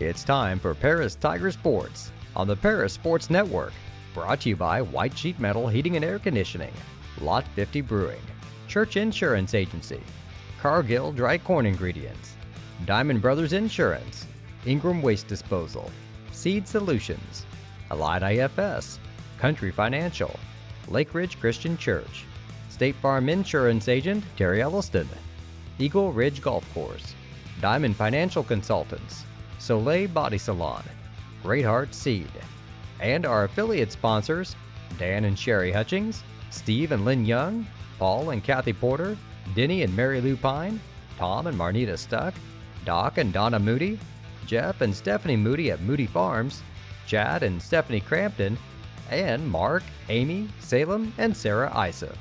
It's time for Paris Tiger Sports on the Paris Sports Network. Brought to you by White Sheet Metal Heating and Air Conditioning, Lot 50 Brewing, Church Insurance Agency, Cargill Dry Corn Ingredients, Diamond Brothers Insurance, Ingram Waste Disposal, Seed Solutions, Allied IFS, Country Financial, Lake Ridge Christian Church, State Farm Insurance Agent Terry Elliston, Eagle Ridge Golf Course, Diamond Financial Consultants, Soleil Body Salon, Great Heart Seed, and our affiliate sponsors, Dan and Sherry Hutchings, Steve and Lynn Young, Paul and Kathy Porter, Denny and Mary Lou Pine, Tom and Marnita Stuck, Doc and Donna Moody, Jeff and Stephanie Moody at Moody Farms, Chad and Stephanie Crampton, and Mark, Amy, Salem, and Sarah Isa.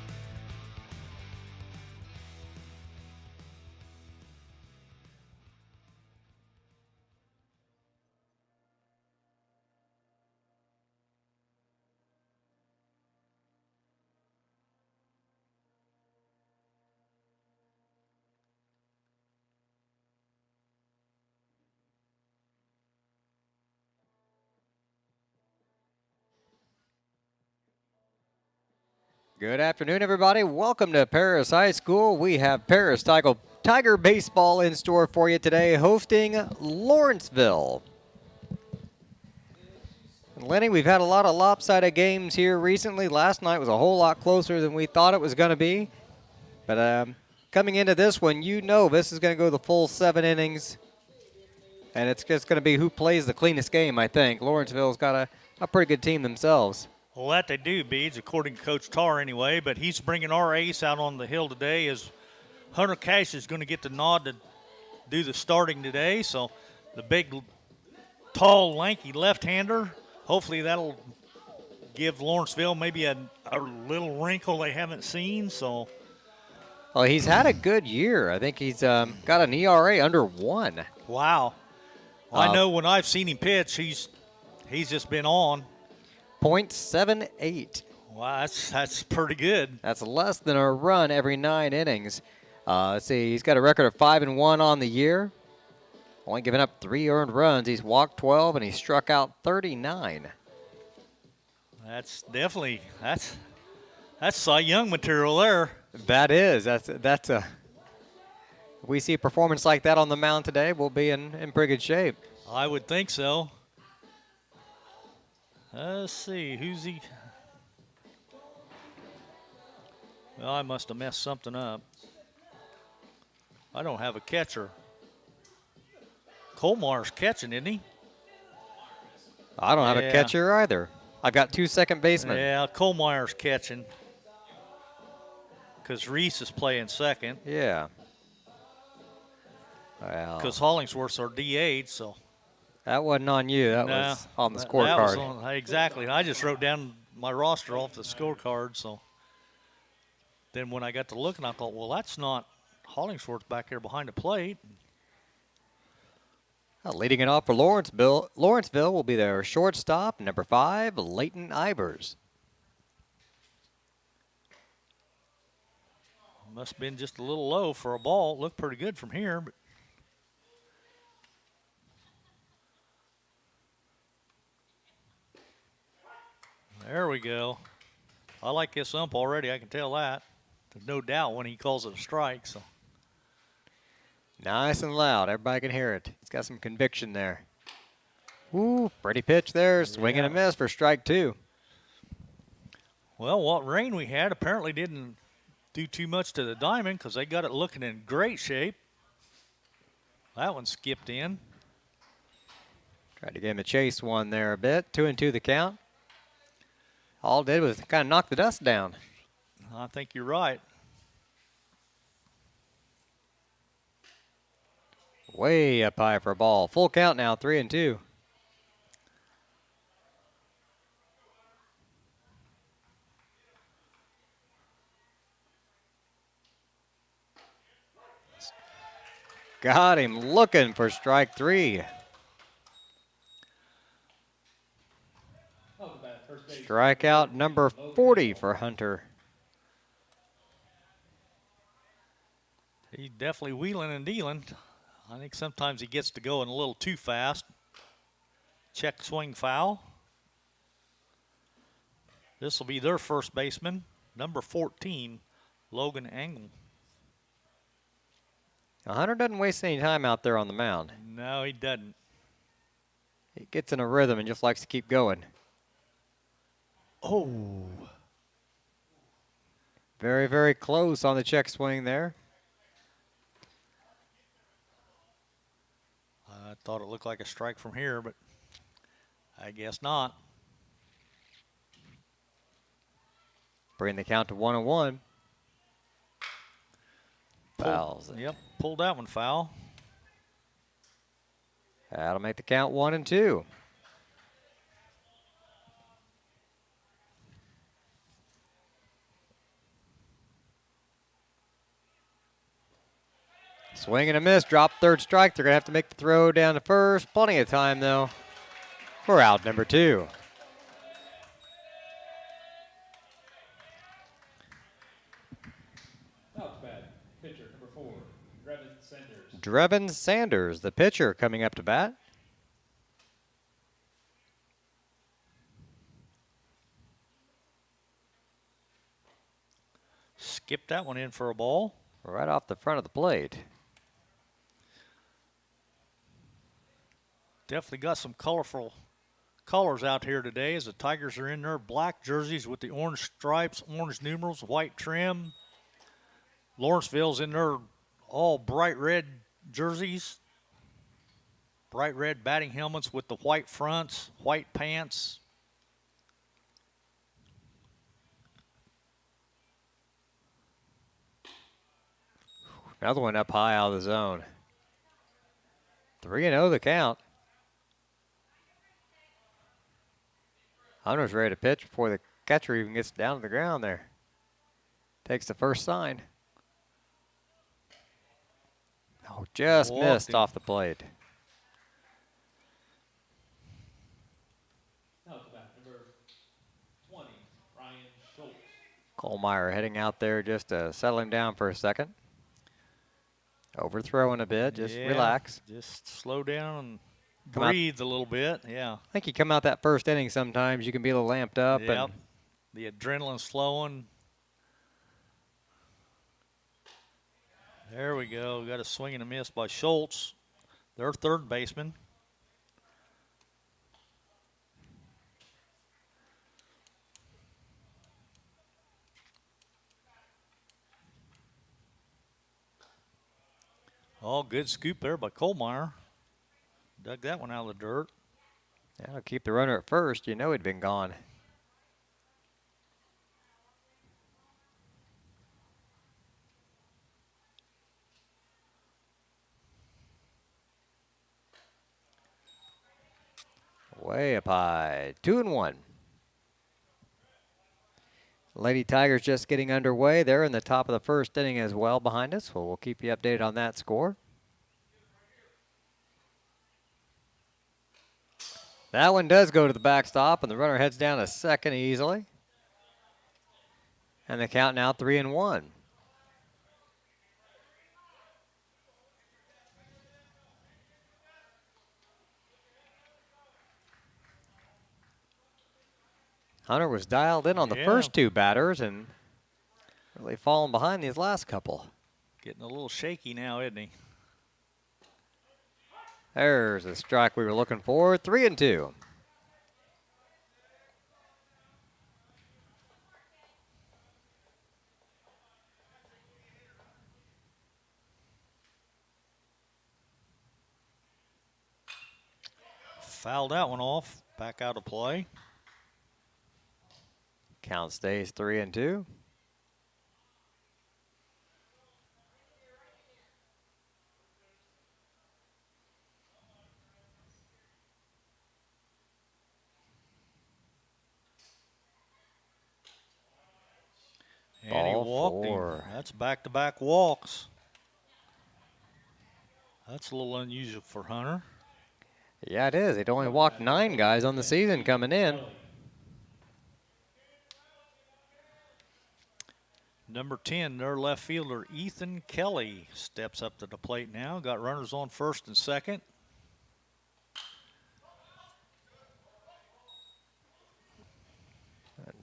Good afternoon, everybody. Welcome to Paris High School. We have Paris Tiger Baseball in store for you today, hosting Lawrenceville. And Lenny, we've had a lot of lopsided games here recently. Last night was a whole lot closer than we thought it was going to be. But coming into this one, you know this is going to go the full 7 innings. And it's just going to be who plays the cleanest game, I think. Lawrenceville's got a pretty good team themselves. Well, that they do, Beads, according to Coach Tarr anyway, but he's bringing our ace out on the hill today as Hunter Cash is going to get the nod to do the starting today. So the big, tall, lanky left-hander, hopefully that'll give Lawrenceville maybe a little wrinkle they haven't seen. So, well, he's had a good year. I think he's got an ERA under 1. Wow. Well, I know when I've seen him pitch, he's just been on. .78. Wow, that's pretty good. That's less than a run every 9 innings. Let's see, he's got a record of 5-1 on the year. Only given up 3 earned runs. He's walked 12 and he struck out 39. That's definitely that's Cy Young material there. That is. That's a. If we see a performance like that on the mound today, we'll be in pretty good shape. I would think so. Let's see, who's he? Well, I must have messed something up. I don't have a catcher. Colmar's catching, isn't he? I don't have a catcher either. I've got 2 second basemen. Yeah, Colmar's catching. Because Reese is playing second. Yeah. Well. Because Hollingsworth's our DH, so. That wasn't on you. That was on the scorecard. Exactly. I just wrote down my roster off the scorecard. So then when I got to looking, I thought, well, that's not Hollingsworth back here behind the plate. Well, leading it off for Lawrenceville will be their shortstop, number 5, Leighton Ivers. Must have been just a little low for a ball. It looked pretty good from here, but. There we go. I like this ump already. I can tell that. There's no doubt when he calls it a strike. So nice and loud. Everybody can hear it. He's got some conviction there. Ooh, pretty pitch there. Swing and a miss for strike 2. Well, what rain we had apparently didn't do too much to the diamond because they got it looking in great shape. That one skipped in. Tried to give him a chase one there a bit. 2-2 the count. All it did was kind of knock the dust down. I think you're right. Way up high for a ball. Full count now, 3-2. Got him looking for strike 3. Strikeout number 40 for Hunter. He's definitely wheeling and dealing. I think sometimes he gets to going a little too fast. Check swing foul. This will be their first baseman, number 14, Logan Engel. Hunter doesn't waste any time out there on the mound. No, he doesn't. He gets in a rhythm and just likes to keep going. Oh. Very, very close on the check swing there. I thought it looked like a strike from here, but I guess not. Bring the count to 1-1. Fouls it. Yep, pulled that one foul. That'll make the count 1-2. Swing and a miss, drop third strike. They're going to have to make the throw down to first. Plenty of time, though, for out number 2. Pitcher number 4, Drevin Sanders. Drevin Sanders, the pitcher, coming up to bat. Skipped that one in for a ball. Right off the front of the plate. Definitely got some colorful colors out here today as the Tigers are in their black jerseys with the orange stripes, orange numerals, white trim. Lawrenceville's in their all bright red jerseys. Bright red batting helmets with the white fronts, white pants. Another one up high out of the zone. 3-0 the count. Hunter's ready to pitch before the catcher even gets down to the ground there. Takes the first sign. Oh, just missed off the plate. Now at the bat, number 20, Ryan Schultz. Kohlmeyer heading out there just to settle him down for a second. Overthrowing a bit, just relax. Just slow down and Come out. breathe a little bit, yeah. I think you come out that first inning sometimes, you can be a little lamped up. Yep. And The adrenaline's flowing. There we go. Got a swing and a miss by Schultz, their third baseman. Oh, good scoop there by Kohlmeyer. Dug that one out of the dirt. that'll keep the runner at first. You know he'd been gone. Way up high. 2-1. Lady Tigers just getting underway. They're in the top of the first inning as well behind us. So we'll keep you updated on that score. That one does go to the backstop, and the runner heads down to second easily. And the count now 3-1. Hunter was dialed in on the first two batters and really fallen behind these last couple. Getting a little shaky now, isn't he? There's the strike we were looking for. 3-2. Fouled that one off. Back out of play. Count stays 3-2. And he walked him. That's back-to-back walks. That's a little unusual for Hunter. Yeah, it is. He'd only walked 9 guys on the season coming in. Number 10, their left fielder, Ethan Kelly, steps up to the plate now. Got runners on first and second.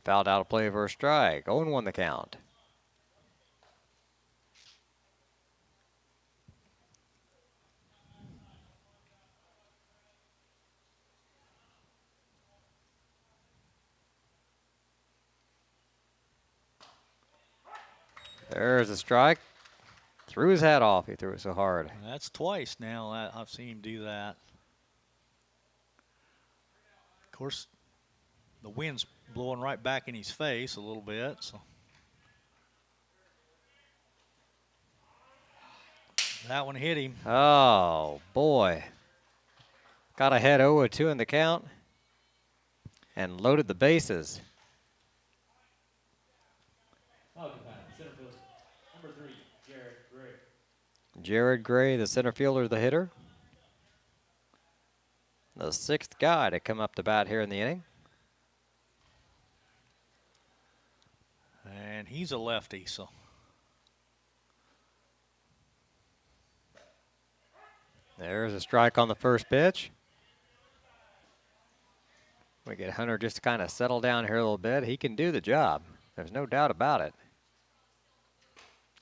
Fouled out of play for a strike. 0-1 the count. There's a strike. Threw his hat off. He threw it so hard. That's twice now I've seen him do that. Of course, the wind's blowing right back in his face a little bit. So that one hit him. Oh, boy. Got ahead 0-2 in the count and loaded the bases. Center field. Number 3, Jared Gray. Jared Gray, the center fielder, the hitter. The 6th guy to come up to bat here in the inning. And he's a lefty, so. There's a strike on the first pitch. We get Hunter just to kind of settle down here a little bit. He can do the job. There's no doubt about it.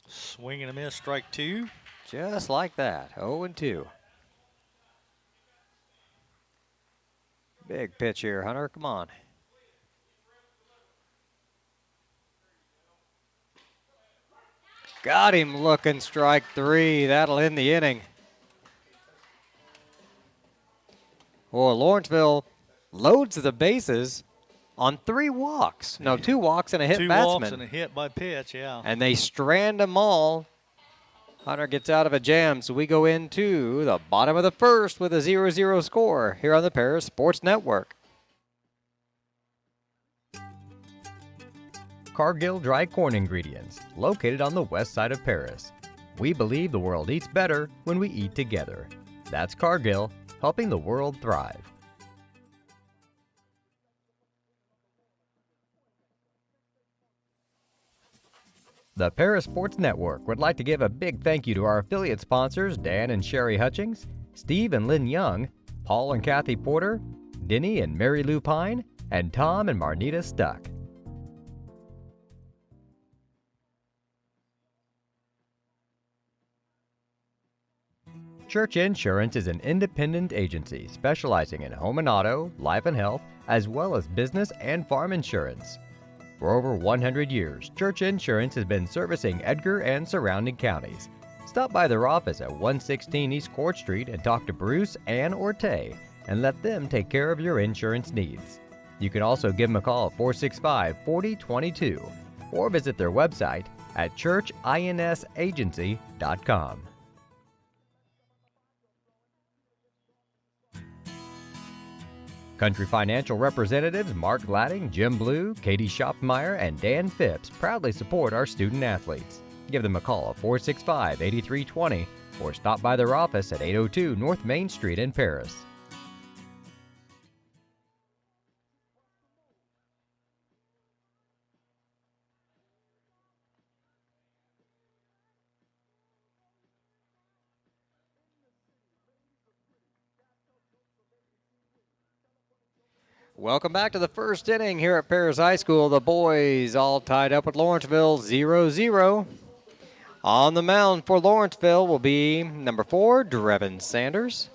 Swing and a miss, strike 2. Just like that, 0-2. Big pitch here, Hunter, come on. Got him looking, strike 3. That'll end the inning. Well, Lawrenceville loads the bases on 3 walks. No, 2 walks and a hit 2 batsman. walks and a hit by pitch, yeah. And they strand them all. Hunter gets out of a jam, so we go into the bottom of the first with a 0-0 score here on the Paris Sports Network. Cargill Dry Corn Ingredients, located on the west side of Paris. We believe the world eats better when we eat together. That's Cargill, helping the world thrive. The Paris Sports Network would like to give a big thank you to our affiliate sponsors Dan and Sherry Hutchings, Steve and Lynn Young, Paul and Kathy Porter, Denny and Mary Lou Pine, and Tom and Marnita Stuck. Church Insurance is an independent agency specializing in home and auto, life and health, as well as business and farm insurance. For over 100 years, Church Insurance has been servicing Edgar and surrounding counties. Stop by their office at 116 East Court Street and talk to Bruce, Ann, or Tay, and let them take care of your insurance needs. You can also give them a call at 465-4022 or visit their website at churchinsagency.com. Country Financial representatives Mark Gladding, Jim Blue, Katie Schopfmeyer, and Dan Phipps proudly support our student athletes. Give them a call at 465-8320 or stop by their office at 802 North Main Street in Paris. Welcome back to the first inning here at Paris High School. The boys all tied up with Lawrenceville 0-0. On the mound for Lawrenceville will be number 4, Drevin Sanders.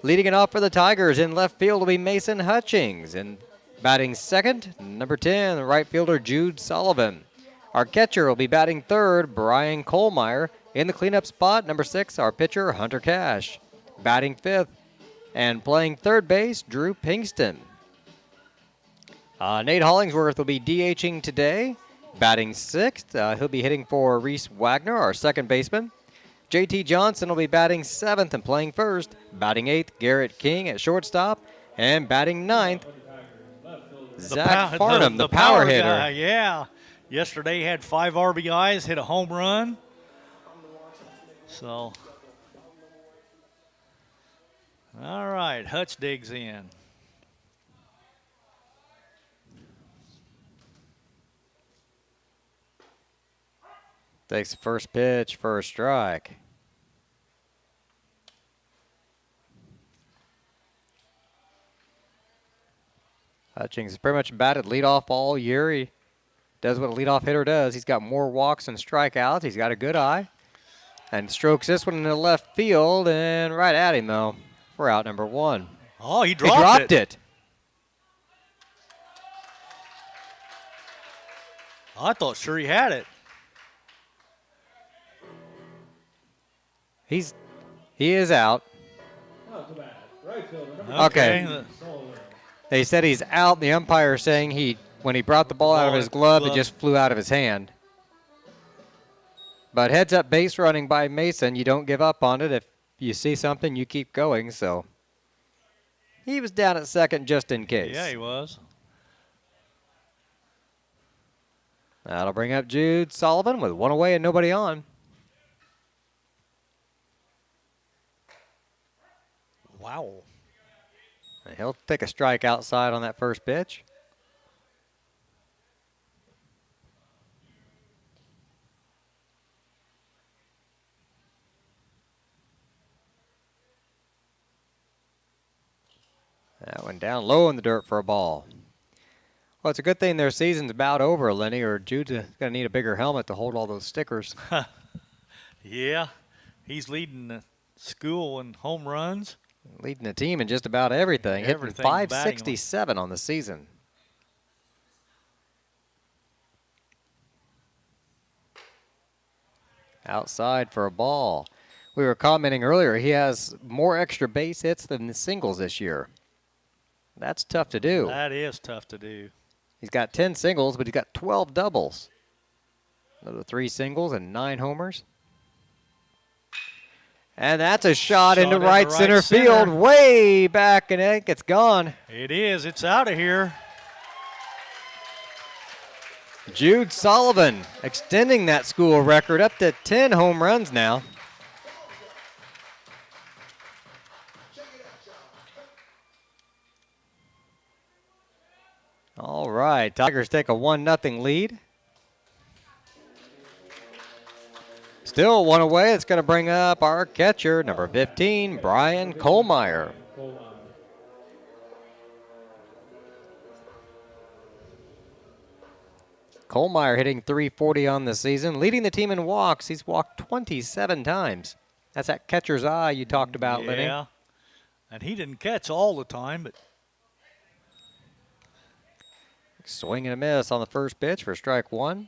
Leading it off for the Tigers in left field will be Mason Hutchings. And batting second, number 10, right fielder Jude Sullivan. Our catcher will be batting third, Brian Kohlmeyer. In the cleanup spot, number 6, our pitcher, Hunter Cash. Batting fifth, and playing third base, Drew Pinkston. Nate Hollingsworth will be DHing today. Batting sixth, he'll be hitting for Reese Wagner, our second baseman. JT Johnson will be batting seventh and playing first. Batting eighth, Garrett King at shortstop. And batting ninth, Zach Farnham, the power hitter. Guy, yeah. Yesterday he had 5 RBIs, hit a home run. So... all right, Hutch digs in. Takes the first pitch for a strike. Hutchings is pretty much batted leadoff all year. He does what a leadoff hitter does. He's got more walks than strikeouts. He's got a good eye. And strokes this one in the left field and right at him, though, for out number 1. Oh, He dropped it. I thought sure he had it. He is out. Not too bad. Right fielder. Okay. They said he's out. The umpire is saying when he brought the ball out of his glove, it just flew out of his hand. But heads up base running by Mason. You don't give up on it. If you see something, you keep going. So he was down at second just in case. Yeah, he was. That'll bring up Jude Sullivan with 1 away and nobody on. Wow. And he'll take a strike outside on that first pitch. That one down low in the dirt for a ball. Well, it's a good thing their season's about over, Lenny, or Jude's going to need a bigger helmet to hold all those stickers. Yeah, he's leading the school in home runs. Leading the team in just about everything. Hitting Everything, .567 on the season. Outside for a ball. We were commenting earlier, he has more extra base hits than the singles this year. That's tough to do. That is tough to do. He's got 10 singles, but he's got 12 doubles. Another 3 singles and 9 homers. And that's a shot into right center field, way back, and it gets gone. It is. It's out of here. Jude Sullivan extending that school record up to 10 home runs now. All right, Tigers take a 1-0 lead. Still 1 away. It's going to bring up our catcher, number 15, Brian Kohlmeyer. Kohlmeyer hitting .340 on the season, leading the team in walks. He's walked 27 times. That's that catcher's eye you talked about, Lenny. Yeah, and he didn't catch all the time, but swing and a miss on the first pitch for strike 1.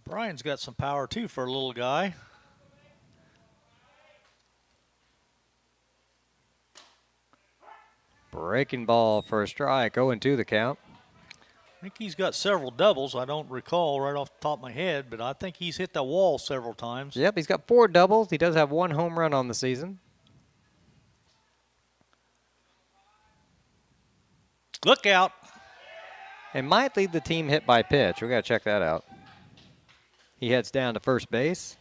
Brian's got some power, too, for a little guy. Breaking ball for a strike, 0-2 the count. I think he's got several doubles. I don't recall right off the top of my head, but I think he's hit the wall several times. Yep, he's got 4 doubles. He does have 1 home run on the season. Look out. And might lead the team hit by pitch. We got to check that out. He heads down to first base.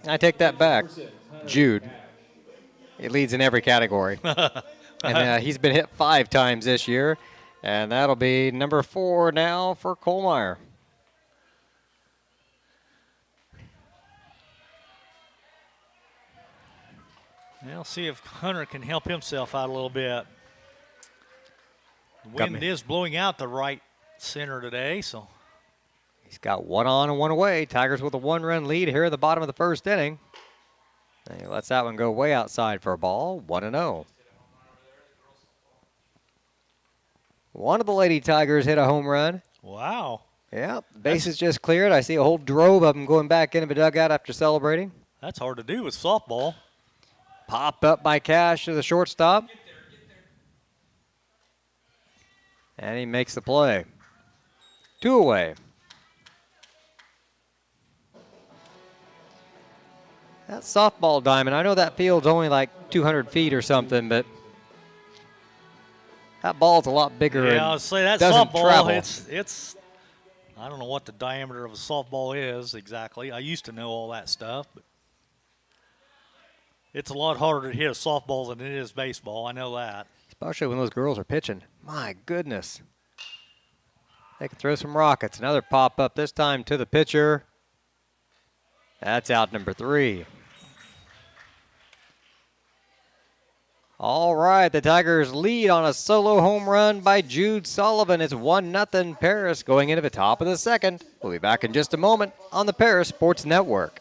I take that back. Jude. He leads in every category. And he's been hit 5 times this year. And that'll be number 4 now for Kohlmeyer. Now see if Hunter can help himself out a little bit. The wind is blowing out the right center today, so. He's got 1 on and 1 away. Tigers with a 1-run lead here at the bottom of the first inning. And he lets that one go way outside for a ball, 1-0. One of the Lady Tigers hit a home run. Wow. Yeah, base is just cleared. I see a whole drove of them going back into the dugout after celebrating. That's hard to do with softball. Popped up by Cash to the shortstop. And he makes the play. 2 away. That softball diamond, I know that field's only like 200 feet or something, but that ball's a lot bigger. Yeah, I'll say that softball, it's I don't know what the diameter of a softball is exactly. I used to know all that stuff, but it's a lot harder to hit a softball than it is baseball. I know that. Especially when those girls are pitching. My goodness. They can throw some rockets. Another pop up, this time to the pitcher. That's out number 3. All right, the Tigers lead on a solo home run by Jude Sullivan. It's 1-0 Paris going into the top of the second. We'll be back in just a moment on the Paris Sports Network.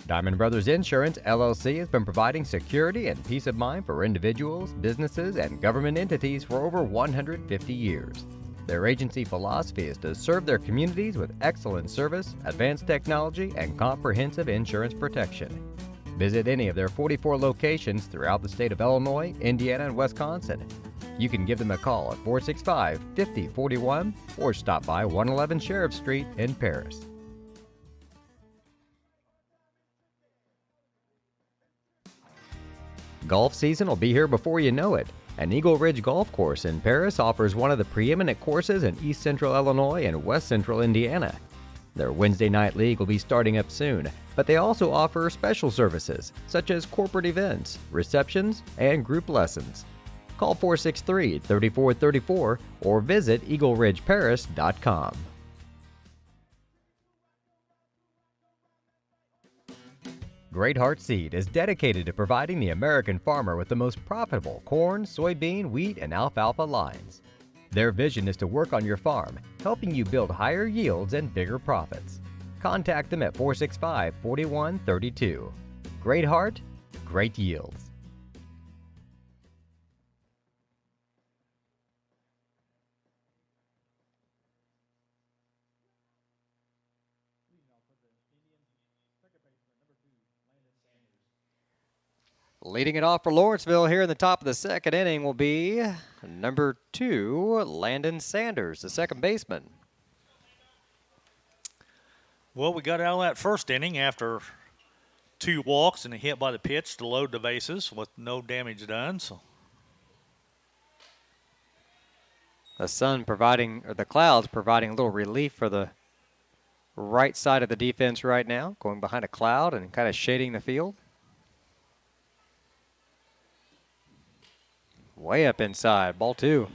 Diamond Brothers Insurance, LLC has been providing security and peace of mind for individuals, businesses, and government entities for over 150 years. Their agency philosophy is to serve their communities with excellent service, advanced technology, and comprehensive insurance protection. Visit any of their 44 locations throughout the state of Illinois, Indiana, and Wisconsin. You can give them a call at 465-5041 or stop by 111 Sheriff Street in Paris. Golf season will be here before you know it. An Eagle Ridge Golf Course in Paris offers one of the preeminent courses in East Central Illinois and West Central Indiana. Their Wednesday night league will be starting up soon, but they also offer special services such as corporate events, receptions, and group lessons. Call 463-3434 or visit eagleridgeparis.com. Great Heart Seed is dedicated to providing the American farmer with the most profitable corn, soybean, wheat, and alfalfa lines. Their vision is to work on your farm, helping you build higher yields and bigger profits. Contact them at 465-4132. Great Heart, great yields. Leading it off for Lawrenceville here in the top of the second inning will be number 2, Landon Sanders, the second baseman. Well, we got out of that first inning after 2 walks and a hit by the pitch to load the bases with no damage done. So The sun providing, or the clouds providing a little relief for the right side of the defense right now, going behind a cloud and kind of shading the field. Way up inside, ball 2.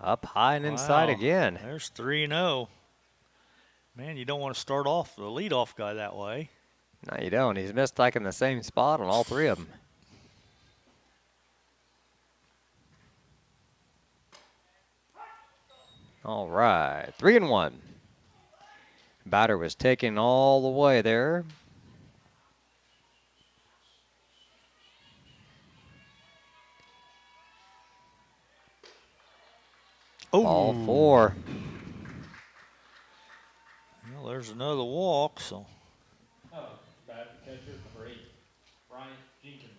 Up high and inside again. There's 3-0. Man, you don't want to start off the leadoff guy that way. No, you don't. He's missed like in the same spot on all 3 of them. All right, 3-1. Batter was taken all the way there. Ball 4. Well, there's another walk, so. Bat catcher number 8, Bryant Jenkins.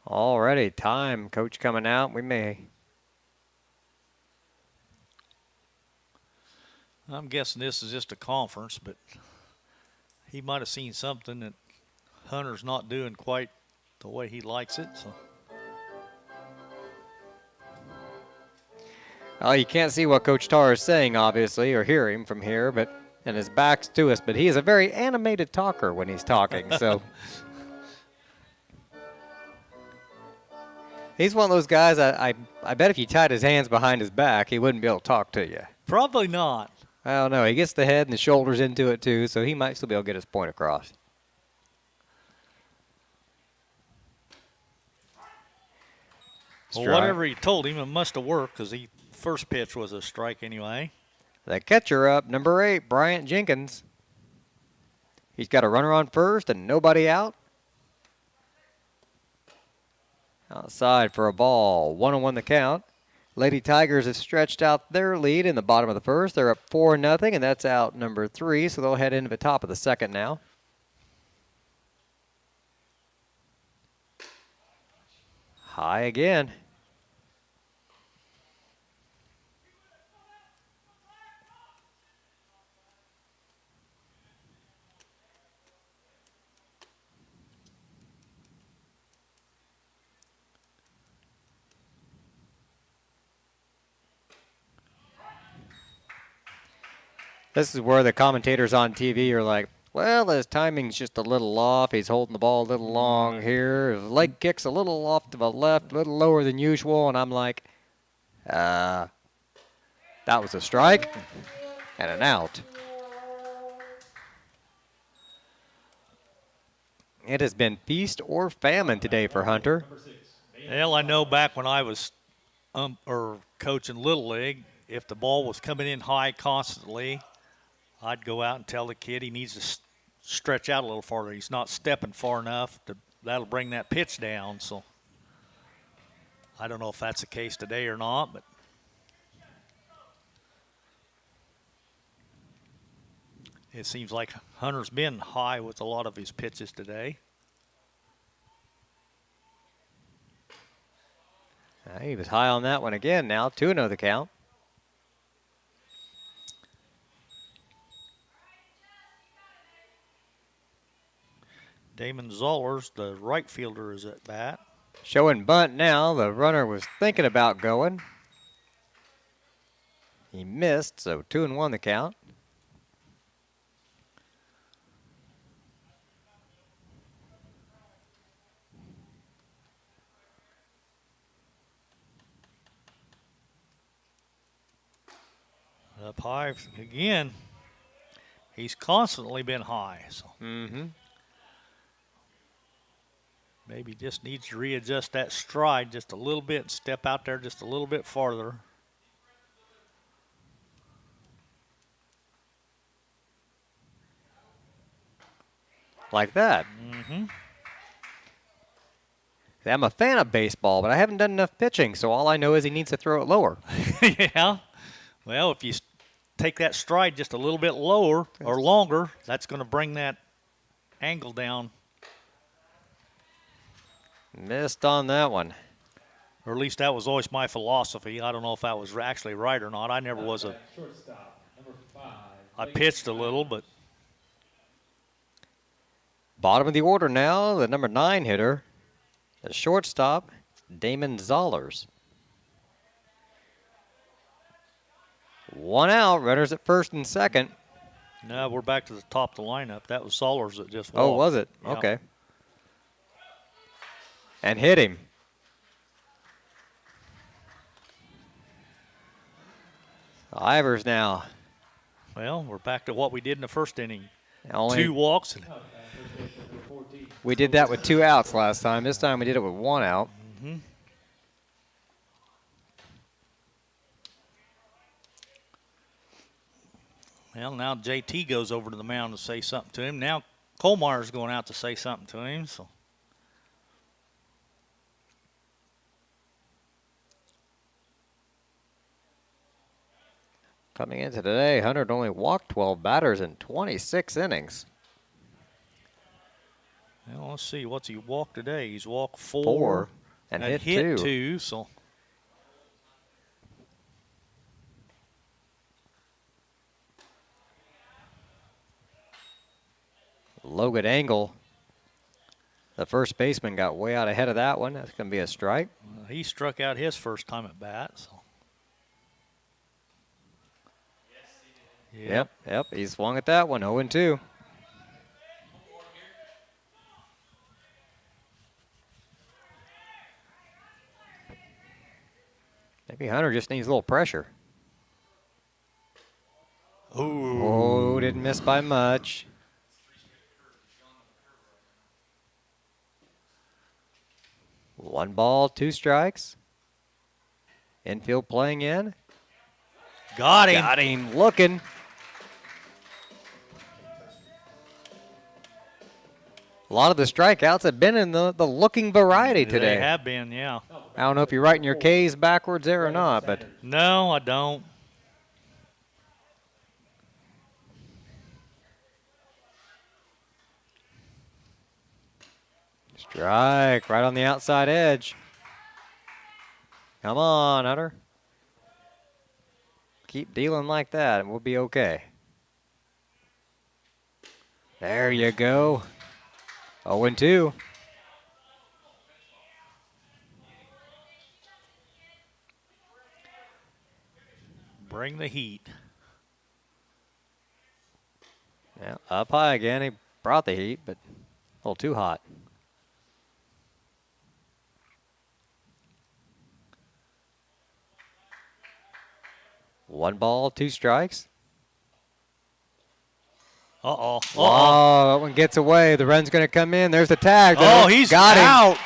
Already time, coach coming out. We may. I'm guessing this is just a conference, but he might have seen something that Hunter's not doing quite the way he likes it. So. Oh, you can't see what Coach Tarr is saying, obviously, or hear him from here, but and his back's to us. But he is a very animated talker when he's talking, so. He's one of those guys, I bet if you tied his hands behind his back, he wouldn't be able to talk to you. Probably not. I don't know. He gets the head and the shoulders into it, too, so he might still be able to get his point across. Well, whatever he told him, it must have worked because the first pitch was a strike anyway. The catcher up, number 8, Bryant Jenkins. He's got a runner on first and nobody out. Outside for a ball, 1-1 the count. Lady Tigers have stretched out their lead in the bottom of the first. They're up 4-0, and that's out number 3, so they'll head into the top of the second now. High again. This is where the commentators on TV are like, well, his timing's just a little off. He's holding the ball a little long here. His leg kick's a little off to the left, a little lower than usual. And I'm like, that was a strike and an out. It has been feast or famine today for Hunter. Well, I know back when I was coaching Little League, if the ball was coming in high constantly, I'd go out and tell the kid he needs to stretch out a little farther. He's not stepping far enough. That'll bring that pitch down. So I don't know if that's the case today or not, but it seems like Hunter's been high with a lot of his pitches today. He was high on that one again now. 2-0 the count. Damon Zollers, the right fielder, is at bat. Showing bunt now. The runner was thinking about going. He missed, so 2-1 the count. Up high again. He's constantly been high. So. Maybe just needs to readjust that stride just a little bit and step out there just a little bit farther. Like that. I'm a fan of baseball, but I haven't done enough pitching, so all I know is he needs to throw it lower. Yeah. Well, if you take that stride just a little bit lower or longer, that's going to bring that angle down. Missed on that one. Or at least that was always my philosophy. I don't know if that was actually right or not. I never was a – Shortstop, number 5. I pitched a little, but – Bottom of the order now, the number 9 hitter, the shortstop, Damon Zollers. 1 out, runners at first and second. no, we're back to the top of the lineup. That was Zollers that just walked. Oh, was it? Yeah. Okay. And hit him. Ivers now. Well, we're back to what we did in the first inning. Only 2 walks. And we did that with 2 outs last time. This time we did it with 1 out. Well, now JT goes over to the mound to say something to him. Now Colmeyer's going out to say something to him. So Coming into today, Hunter had only walked 12 batters in 26 innings. well, let's see. What's he walked today? He's walked 4. 4 and hit 2. 2. So Low good angle. The first baseman got way out ahead of that one. That's going to be a strike. he struck out his first time at bat. So. Yep. He swung at that one, 0-2. Maybe Hunter just needs a little pressure. Ooh. Oh, didn't miss by much. One ball, 2 strikes. Infield playing in. Got him. Got him looking. A lot of the strikeouts have been in the looking variety today. They have been, yeah. I don't know if you're writing your K's backwards there or not, but No, I don't. strike right on the outside edge. Come on, Hunter. Keep dealing like that and we'll be okay. There you go. 0-2. Bring the heat. Yeah, up high again. He brought the heat, but a little too hot. One ball, two strikes. Uh-oh. Oh, that one gets away. The run's going to come in. There's the tag. Oh, he's got out. him.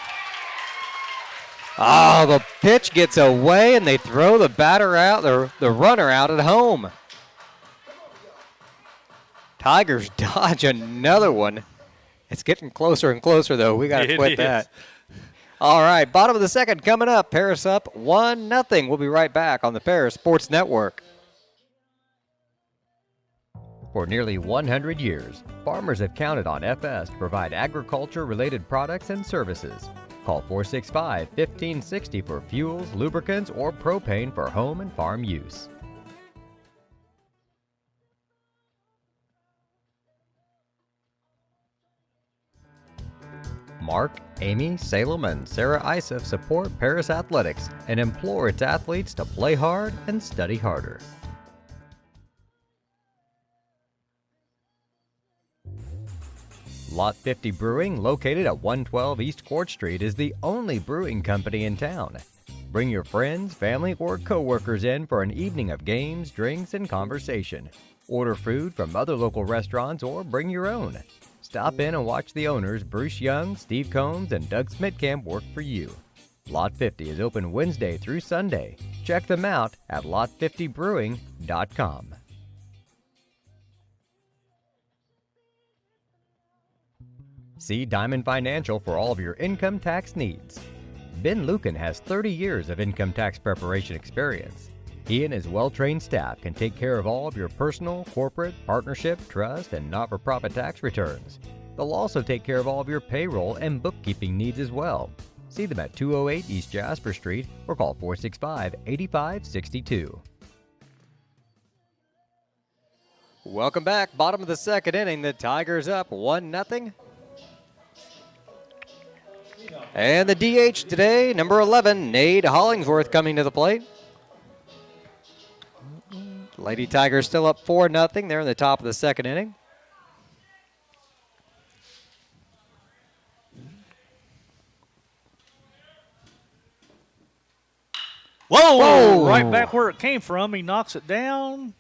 Oh, the pitch gets away, and they throw the batter out, the runner out at home. Tigers dodge another one. It's getting closer and closer, though. We got to quit that. All right, bottom of the second coming up. Paris up 1-0. We'll be right back on the Paris Sports Network. For nearly 100 years, farmers have counted on FS to provide agriculture-related products and services. Call 465-1560 for fuels, lubricants, or propane for home and farm use. Mark, Amy, Salem, and Sarah Isef support Paris Athletics and implore its athletes to play hard and study harder. Lot 50 Brewing, located at 112 East Court Street, is the only brewing company in town. Bring your friends, family, or co-workers in for an evening of games, drinks, and conversation. Order food from other local restaurants or bring your own. Stop in and watch the owners Bruce Young, Steve Combs, and Doug Smitkamp work for you. Lot 50 is open Wednesday through Sunday. Check them out at lot50brewing.com. See Diamond Financial for all of your income tax needs. Ben Lucan has 30 years of income tax preparation experience. He and his well-trained staff can take care of all of your personal, corporate, partnership, trust, and not-for-profit tax returns. They'll also take care of all of your payroll and bookkeeping needs as well. See them at 208 East Jasper Street or call 465-8562. Welcome back. Bottom of the second inning. The Tigers up 1-0. And the DH today, number 11, Nate Hollingsworth, coming to the plate. Lady Tigers still up 4-0. They're in the top of the second inning. Whoa! Right back where it came from. He knocks it down.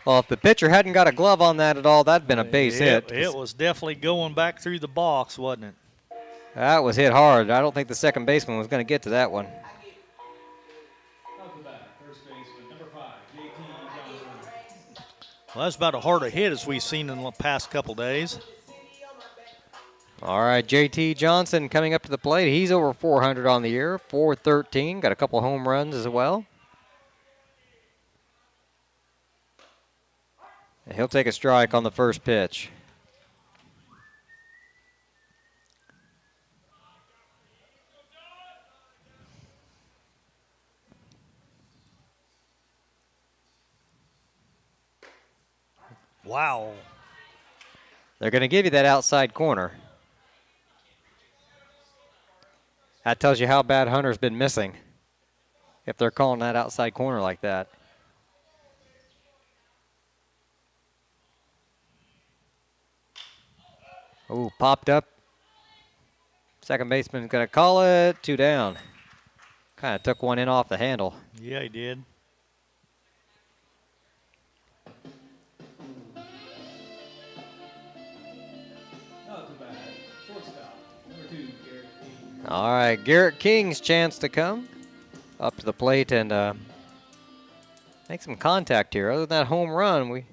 Well, if the pitcher hadn't got a glove on that at all, that'd been a base hit. It was definitely going back through the box, wasn't it? That was hit hard. I don't think the second baseman was going to get to that one. Well, that's about as hard a hit as we've seen in the past couple days. All right, JT Johnson coming up to the plate. He's over 400 on the year, 413. Got a couple home runs as well. And he'll take a strike on the first pitch. Wow. They're going to give you that outside corner. That tells you how bad Hunter's been missing if they're calling that outside corner like that. Oh, popped up. Second baseman's going to call it. 2 down. Kind of took one in off the handle. Yeah, he did. All right, Garrett King's chance to come up to the plate and make some contact here. Other than that home run, we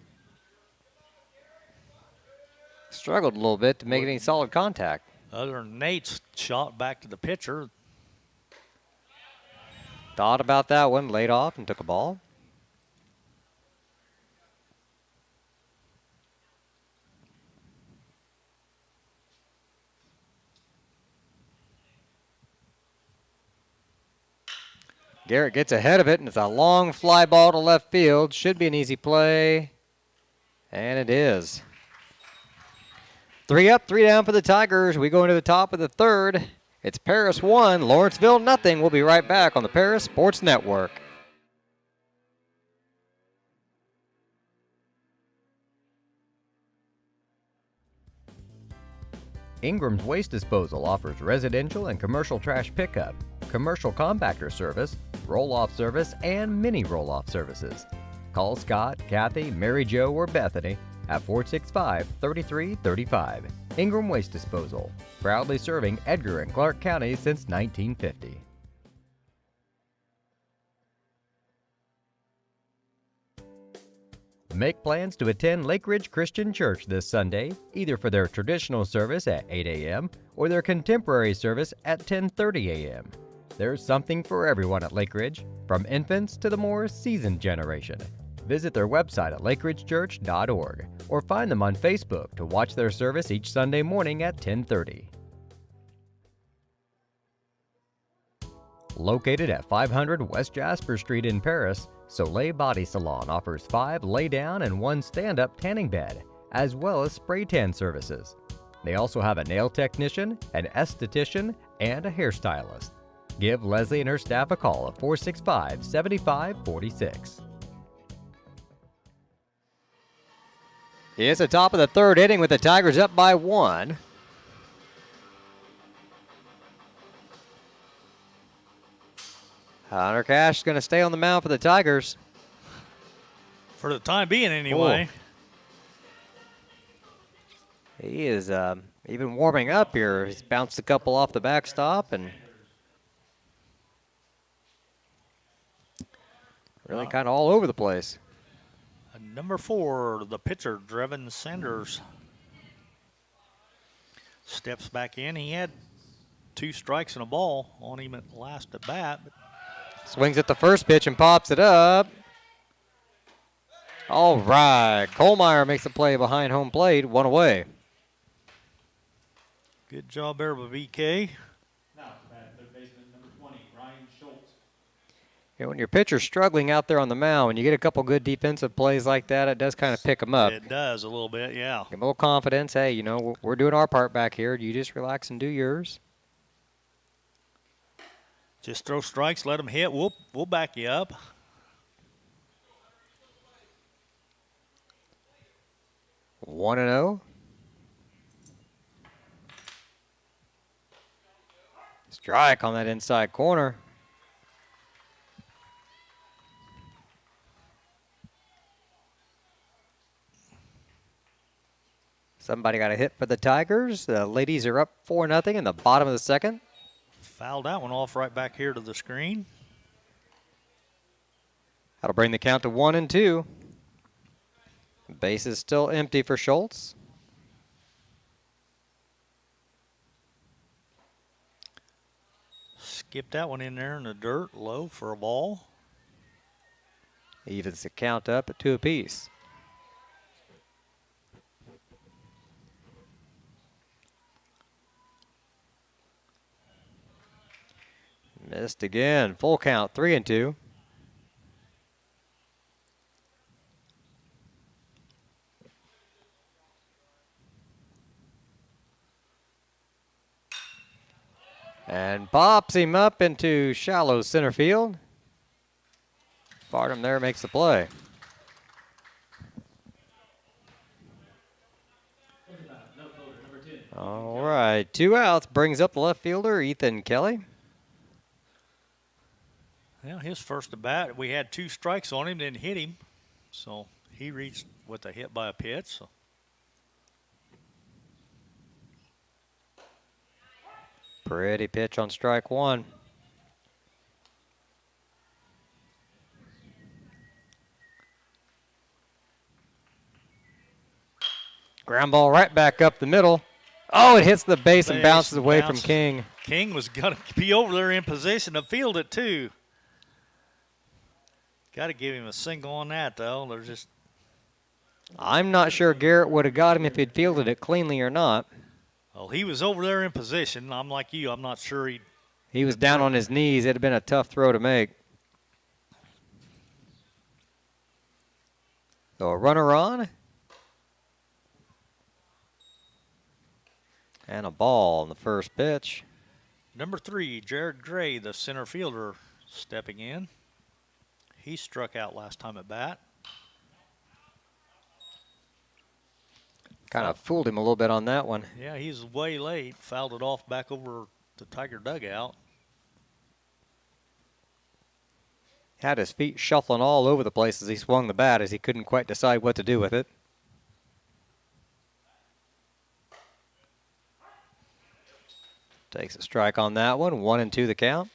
struggled a little bit to make any solid contact. Other than Nate's shot back to the pitcher. Thought about that one, laid off and took a ball. Garrett gets ahead of it, and it's a long fly ball to left field. Should be an easy play, and it is. 3 up, 3 down for the Tigers. We go into the top of the third. It's Paris 1, Lawrenceville nothing. We'll be right back on the Paris Sports Network. Ingram's Waste Disposal offers residential and commercial trash pickup, commercial compactor service, roll-off service, and mini roll-off services. Call Scott, Kathy, Mary Jo, or Bethany at 465-3335. Ingram Waste Disposal, proudly serving Edgar and Clark counties since 1950. Make plans to attend Lake Ridge Christian Church this Sunday, either for their traditional service at 8 a.m. or their contemporary service at 10:30 a.m. There's something for everyone at Lake Ridge, from infants to the more seasoned generation. Visit their website at lakeridgechurch.org or find them on Facebook to watch their service each Sunday morning at 10:30. Located at 500 West Jasper Street in Paris, Soleil Body Salon offers 5 lay-down and 1 stand-up tanning bed, as well as spray tan services. They also have a nail technician, an esthetician, and a hairstylist. Give Leslie and her staff a call at 465-7546. It's the top of the 3rd inning with the Tigers up by 1. Hunter Cash is going to stay on the mound for the Tigers. For the time being, anyway. Oh. He is even warming up here. He's bounced a couple off the backstop and really kind of all over the place. Number 4, the pitcher, Drevin Sanders, steps back in. He had 2 strikes and a ball on him at last at bat. Swings at the first pitch and pops it up. All right. Kohlmeyer makes a play behind home plate, 1 away. Good job there by BK. Now, third baseman number 20, Ryan Schultz. When your pitcher's struggling out there on the mound, when you get a couple good defensive plays like that, it does kind of pick them up. It does a little bit, yeah. Give them a little confidence. Hey, you know, we're doing our part back here. You just relax and do yours. Just throw strikes, let them hit. We'll back you up. 1-0. Strike on that inside corner. Somebody got a hit for the Tigers. The ladies are up 4-0 in the bottom of the 2nd. Fouled that one off right back here to the screen. That'll bring the count to 1-2. Base is still empty for Schultz. Skip that one in there in the dirt, low for a ball. Evens the count up at 2 apiece. Missed again. Full count, 3-2. And pops him up into shallow center field. Farnham there makes the play. All right, 2 outs brings up the left fielder, Ethan Kelly. Well, his first at bat, we had 2 strikes on him, didn't hit him. So he reached with a hit by a pitch. So. Pretty pitch on strike 1. Ground ball right back up the middle. Oh, it hits the base and bounces away from King. King was going to be over there in position to field it, too. Got to give him a single on that, though. There's just. I'm not sure Garrett would have got him if he'd fielded it cleanly or not. Well, he was over there in position. I'm like you. I'm not sure he. He was down on his knees. It had been a tough throw to make. So a runner on. And a ball on the first pitch. Number 3, Jared Gray, the center fielder, stepping in. He struck out last time at bat. Kind of fooled him a little bit on that one. Yeah, he's way late. Fouled it off back over the Tiger dugout. Had his feet shuffling all over the place as he swung the bat as he couldn't quite decide what to do with it. Takes a strike on that one. 1-2 the count.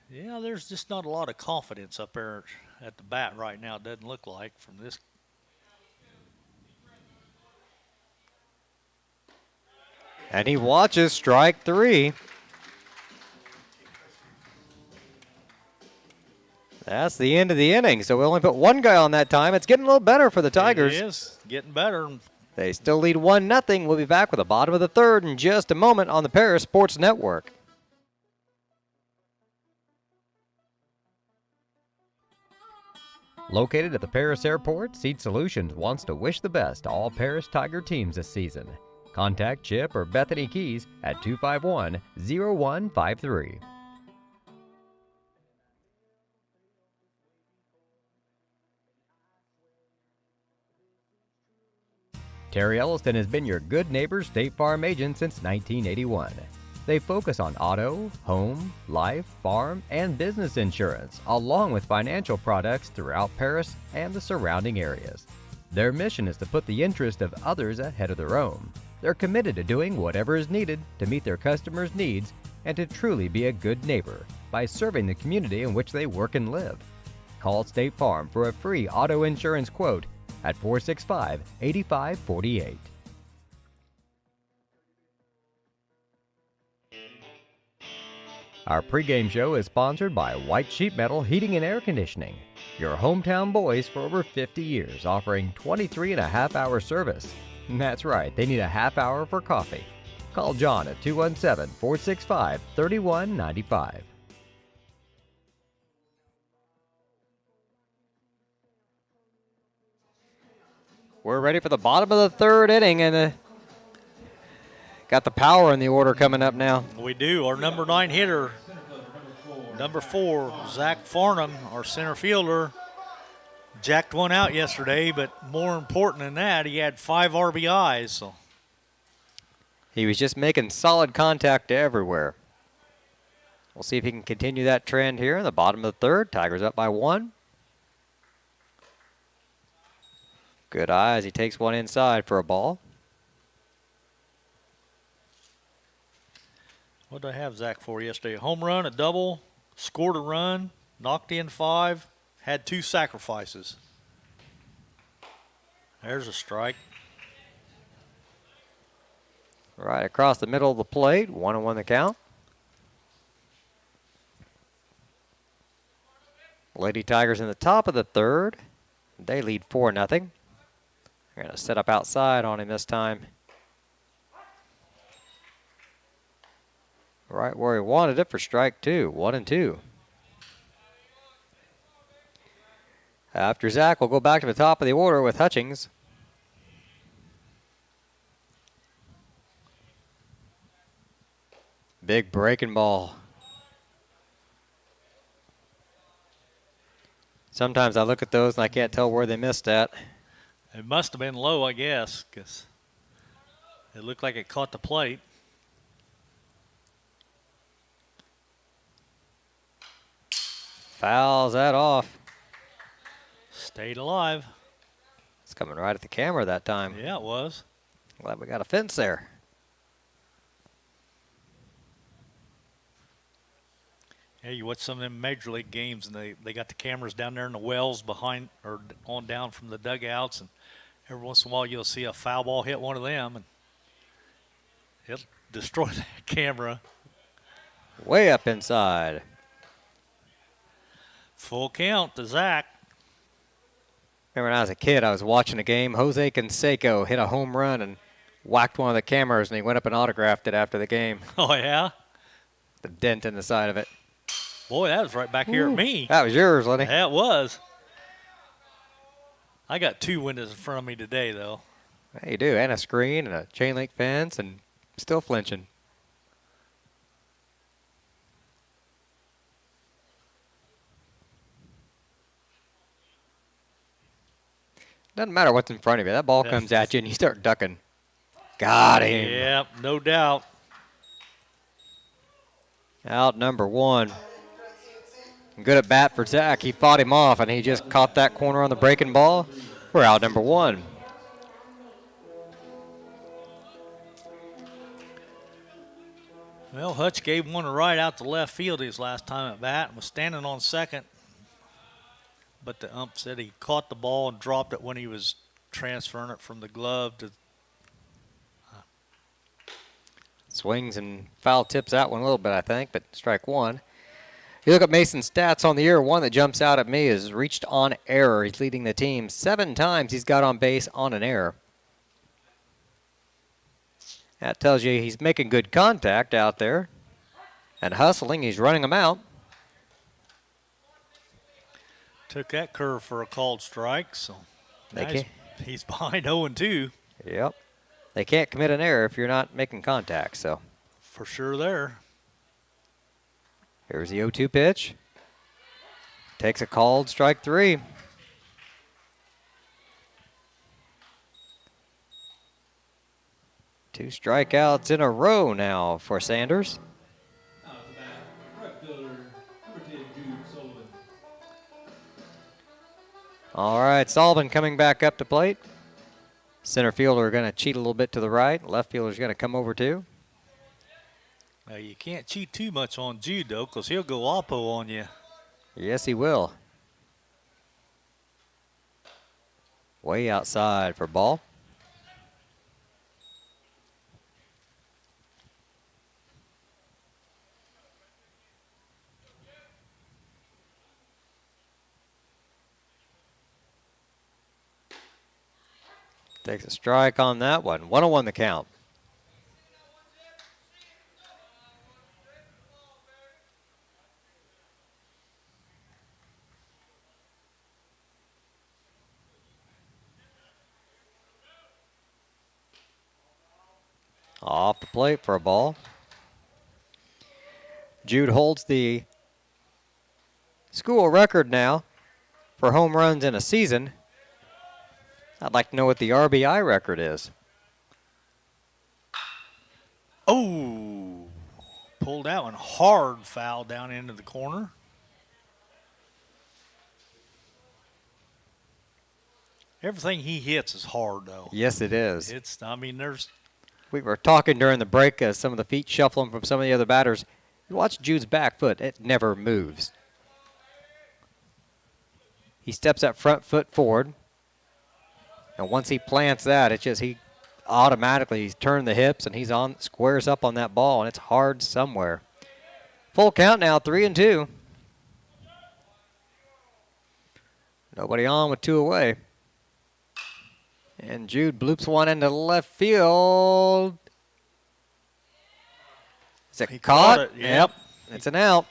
Yeah, there's just not a lot of confidence up there at the bat right now. It doesn't look like from this. And he watches strike 3. That's the end of the inning, so we only put one guy on that time. It's getting a little better for the Tigers. It is getting better. They still lead 1-0. We'll be back with the bottom of the third in just a moment on the Paris Sports Network. Located at the Paris Airport, Seed Solutions wants to wish the best to all Paris Tiger teams this season. Contact Chip or Bethany Keys at 251-0153. Terry Elliston has been your good neighbor State Farm agent since 1981. They focus on auto, home, life, farm, and business insurance, along with financial products throughout Paris and the surrounding areas. Their mission is to put the interest of others ahead of their own. They're committed to doing whatever is needed to meet their customers' needs and to truly be a good neighbor by serving the community in which they work and live. Call State Farm for a free auto insurance quote at 465-8548. Our pregame show is sponsored by White Sheet Metal Heating and Air Conditioning, your hometown boys for over 50 years, offering 23.5-hour service. That's right, they need a half hour for coffee. Call John at 217-465-3195. We're ready for the bottom of the third inning, and got the power in the order coming up now. We do. Our number 9 hitter, number 4, Zach Farnham, our center fielder, jacked one out yesterday, but more important than that, he had 5 RBIs. So he was just making solid contact everywhere. We'll see if he can continue that trend here in the bottom of the third. Tigers up by 1. Good eye as he takes one inside for a ball. what did I have Zach for yesterday? A home run, a double, scored a run, knocked in 5, had 2 sacrifices. There's a strike. Right across the middle of the plate, 1-1 the count. Lady Tigers in the top of the third. They lead 4-0. They're going to set up outside on him this time. Right where he wanted it for strike 2, 1-2. After Zach, we'll go back to the top of the order with Hutchings. Big breaking ball. Sometimes I look at those and I can't tell where they missed at. It must have been low, I guess, because it looked like it caught the plate. Fouls that off. Stayed alive. It's coming right at the camera that time. Yeah, it was. Glad we got a fence there. Yeah, you watch some of them Major League games, and they got the cameras down there in the wells behind or on down from the dugouts, and every once in a while you'll see a foul ball hit one of them, and it'll destroy that camera. Way up inside. Full count to Zach. Remember when I was a kid, I was watching a game. Jose Canseco hit a home run and whacked one of the cameras, and he went up and autographed it after the game. Oh, yeah? The dent in the side of it. Boy, that was right back here at me. That was yours, Lenny. Yeah, it was. I got 2 windows in front of me today, though. Yeah, you do, and a screen and a chain link fence, and still flinching. Doesn't matter what's in front of you. That ball comes at you and you start ducking. Got him. Yep, no doubt. Out number 1. Good at bat for Zach. He fought him off, and he just caught that corner on the breaking ball. We're out number 1. Well, Hutch gave one right out to left field his last time at bat and was standing on second. But the ump said he caught the ball and dropped it when he was transferring it from the glove to. Swings and foul tips that one a little bit, I think, but strike 1. You look at Mason's stats on the year. One that jumps out at me is reached on error. He's leading the team. 7 times he's got on base on an error. That tells you he's making good contact out there and hustling. He's running them out. Took that curve for a called strike, so he's behind 0-2. Yep. They can't commit an error if you're not making contact, so. For sure there. Here's the 0-2 pitch. Takes a called strike 3. Two strikeouts in a row now for Sanders. Out of the bat, right fielder, number 10, Jude Sullivan. All right, Sullivan coming back up to plate. Center fielder going to cheat a little bit to the right. Left fielder's going to come over too. Now, you can't cheat too much on Jude, though, because he'll go oppo on you. Yes, he will. Way outside for ball. Takes a strike on that one. 1-1 the count. Off the plate for a ball. Jude holds the school record now for home runs in a season. I'd like to know what the RBI record is. Oh, pulled that one hard, foul down into the corner. Everything he hits is hard, though. Yes, it is. We were talking during the break, some of the feet shuffling from some of the other batters. You watch Jude's back foot, it never moves. He steps that front foot forward. And once he plants that, it's just he automatically he's turned the hips and he's on squares up on that ball, and it's hard somewhere. Full count now, 3-2. Nobody on with 2 away. And Jude bloops one into left field. Is it caught? It, yep. It's an out.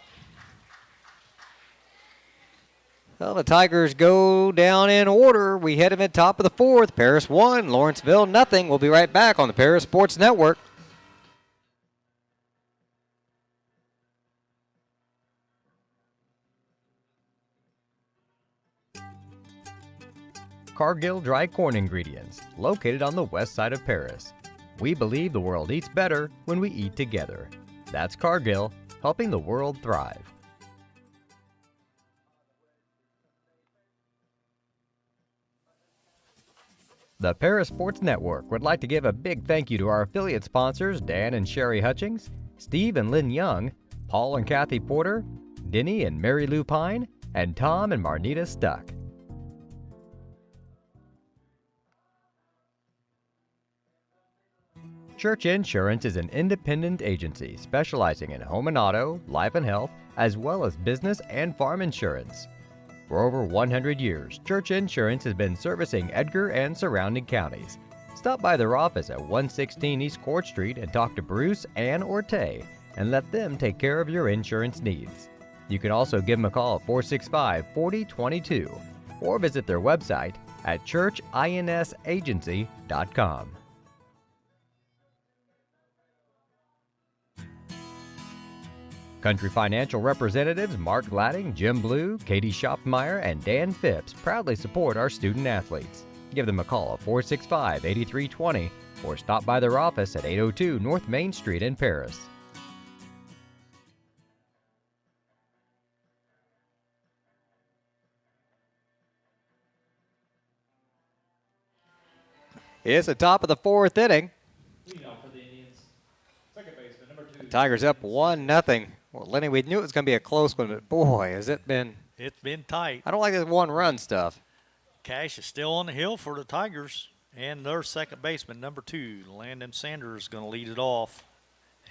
Well, the Tigers go down in order. We head them at top of the 4th. Paris 1, Lawrenceville nothing. We'll be right back on the Paris Sports Network. Cargill Dry Corn Ingredients, located on the west side of Paris. We believe the world eats better when we eat together. That's Cargill, helping the world thrive. The Paris Sports Network would like to give a big thank you to our affiliate sponsors Dan and Sherry Hutchings, Steve and Lynn Young, Paul and Kathy Porter, Denny and Mary Lou Pine, and Tom and Marnita Stuck. Church Insurance is an independent agency specializing in home and auto, life and health, as well as business and farm insurance. For over 100 years, Church Insurance has been servicing Edgar and surrounding counties. Stop by their office at 116 East Court Street and talk to Bruce, Ann, or Tay, and let them take care of your insurance needs. You can also give them a call at 465-4022 or visit their website at churchinsagency.com. Country Financial representatives Mark Gladding, Jim Blue, Katie Schopfmeyer, and Dan Phipps proudly support our student athletes. Give them a call at 465-8320 or stop by their office at 802 North Main Street in Paris. It's the top of the fourth inning. Leading off for the Indians, second baseman, number 2. Tigers up 1-0. Well, Lenny, we knew it was going to be a close one, but boy, has it been. It's been tight. I don't like this one-run stuff. Cash is still on the hill for the Tigers. And their second baseman, number 2, Landon Sanders, is going to lead it off.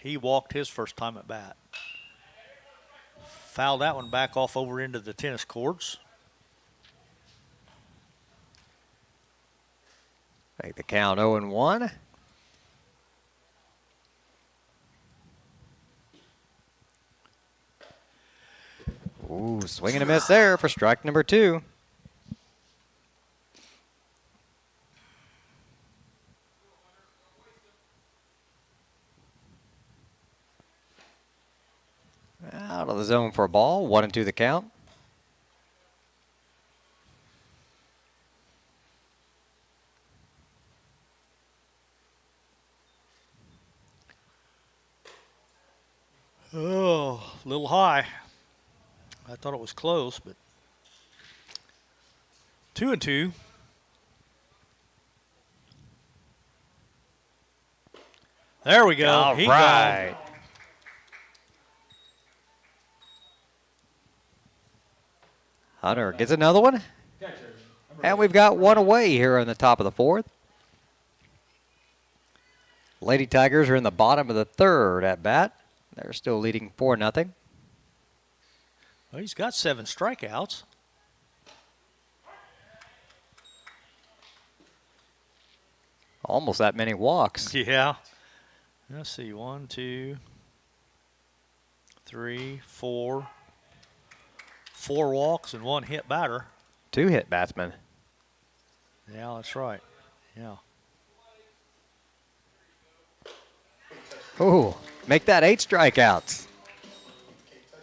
He walked his first time at bat. Fouled that one back off over into the tennis courts. Make the count 0-1. Ooh, swing and a miss there for strike number 2. Out of the zone for a ball, 1-2 the count. Oh, a little high. I thought it was close, but 2-2. There we go. All He right. gone. Hunter gets another one. Catcher, number And 8. we've got one away here in the top of the fourth. Lady Tigers are in the bottom of the third at bat. They're still leading 4-0. Well, he's got 7 strikeouts. Almost that many walks. Yeah. Let's see. 1, 2, 3, 4. 4 walks and 1 hit batter. 2 hit batsmen. Yeah, that's right. Yeah. Ooh, make that 8 strikeouts.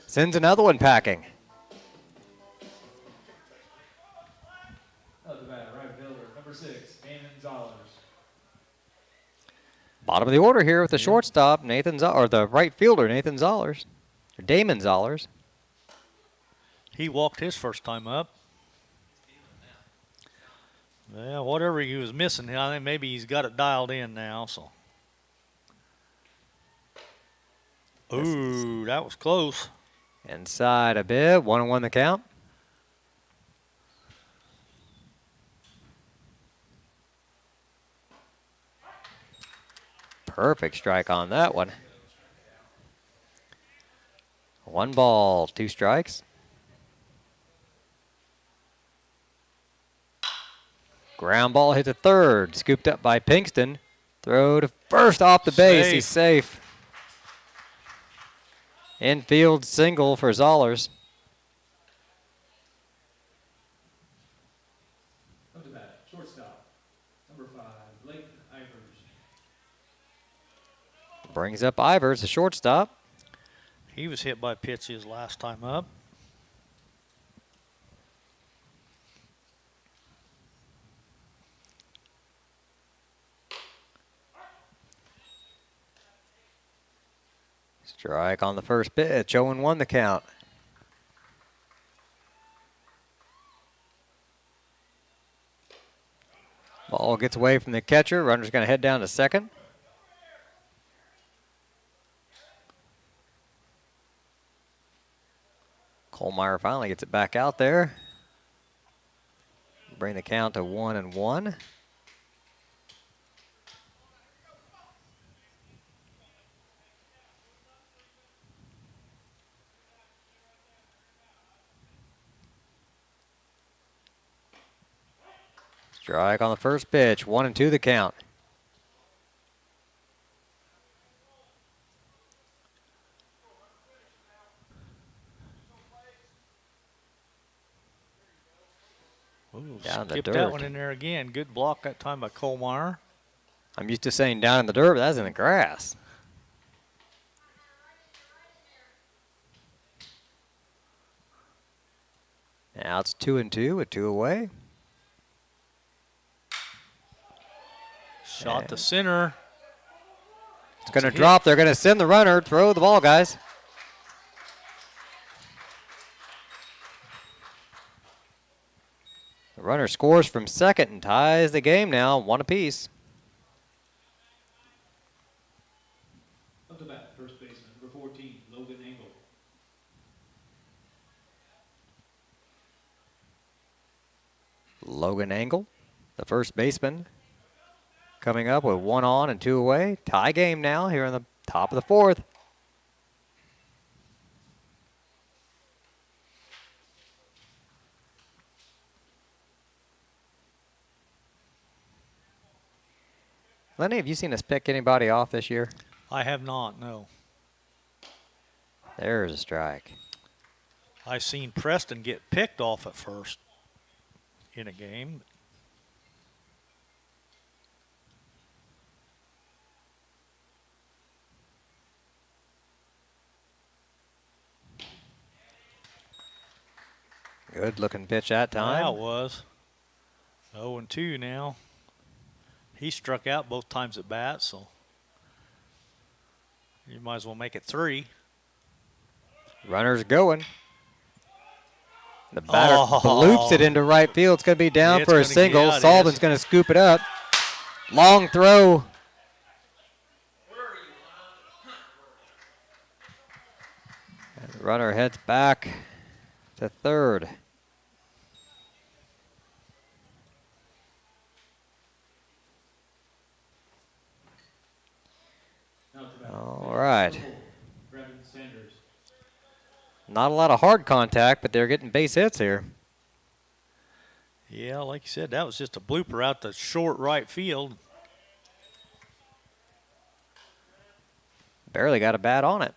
Sends another one packing. Up the bat, right fielder, number 6, Damon Zollers. Bottom of the order here with the shortstop, or the right fielder, Nathan Zollers. Or Damon Zollers. He walked his first time up. Well, whatever he was missing, I think maybe he's got it dialed in now. So, ooh, that was close. Inside a bit, 1-1 the count. Perfect strike on that one. 1 ball, 2 strikes. Ground ball hit to third, scooped up by Pinkston. Throw to first off the base, he's safe. Infield single for Zollers. Up the bat, shortstop, number 5, Leighton Ivers. Brings up Ivers, the shortstop. He was hit by pitches last time up. Strike on the first pitch, 0-1 the count. Ball gets away from the catcher. Runner's going to head down to second. Kohlmeyer finally gets it back out there. Bring the count to 1-1. Strike on the first pitch, 1-2 the count. Ooh, Down the skipped dirt. that one in there again. Good block that time by Kohlmeyer. I'm used to saying down in the dirt, but that's in the grass. Now it's 2-2 with 2 away. Shot to center. It's going to drop. They're going to send the runner. Throw the ball, guys. The runner scores from second and ties the game now, 1 apiece. Up to bat, first baseman, number 14, Logan Engel. Logan Engel, the first baseman, coming up with 1 on and 2 away. Tie game now here in the top of the 4th. Lenny, have you seen us pick anybody off this year? I have not, no. There's a strike. I seen Preston get picked off at first in a game. Good looking pitch that time. Yeah, it was. 0-2 now. He struck out both times at bat, so you might as well make it 3. Runner's going. The batter loops it into right field. It's going to be down Yeah, for a it's gonna single. get out, Sullivan's yes. going to scoop it up. Long throw. And the runner heads back to third. Now to bat. All right. Brevin Sanders. Not a lot of hard contact, but they're getting base hits here. yeah, like you said, that was just a blooper out the short right field. Barely got a bat on it.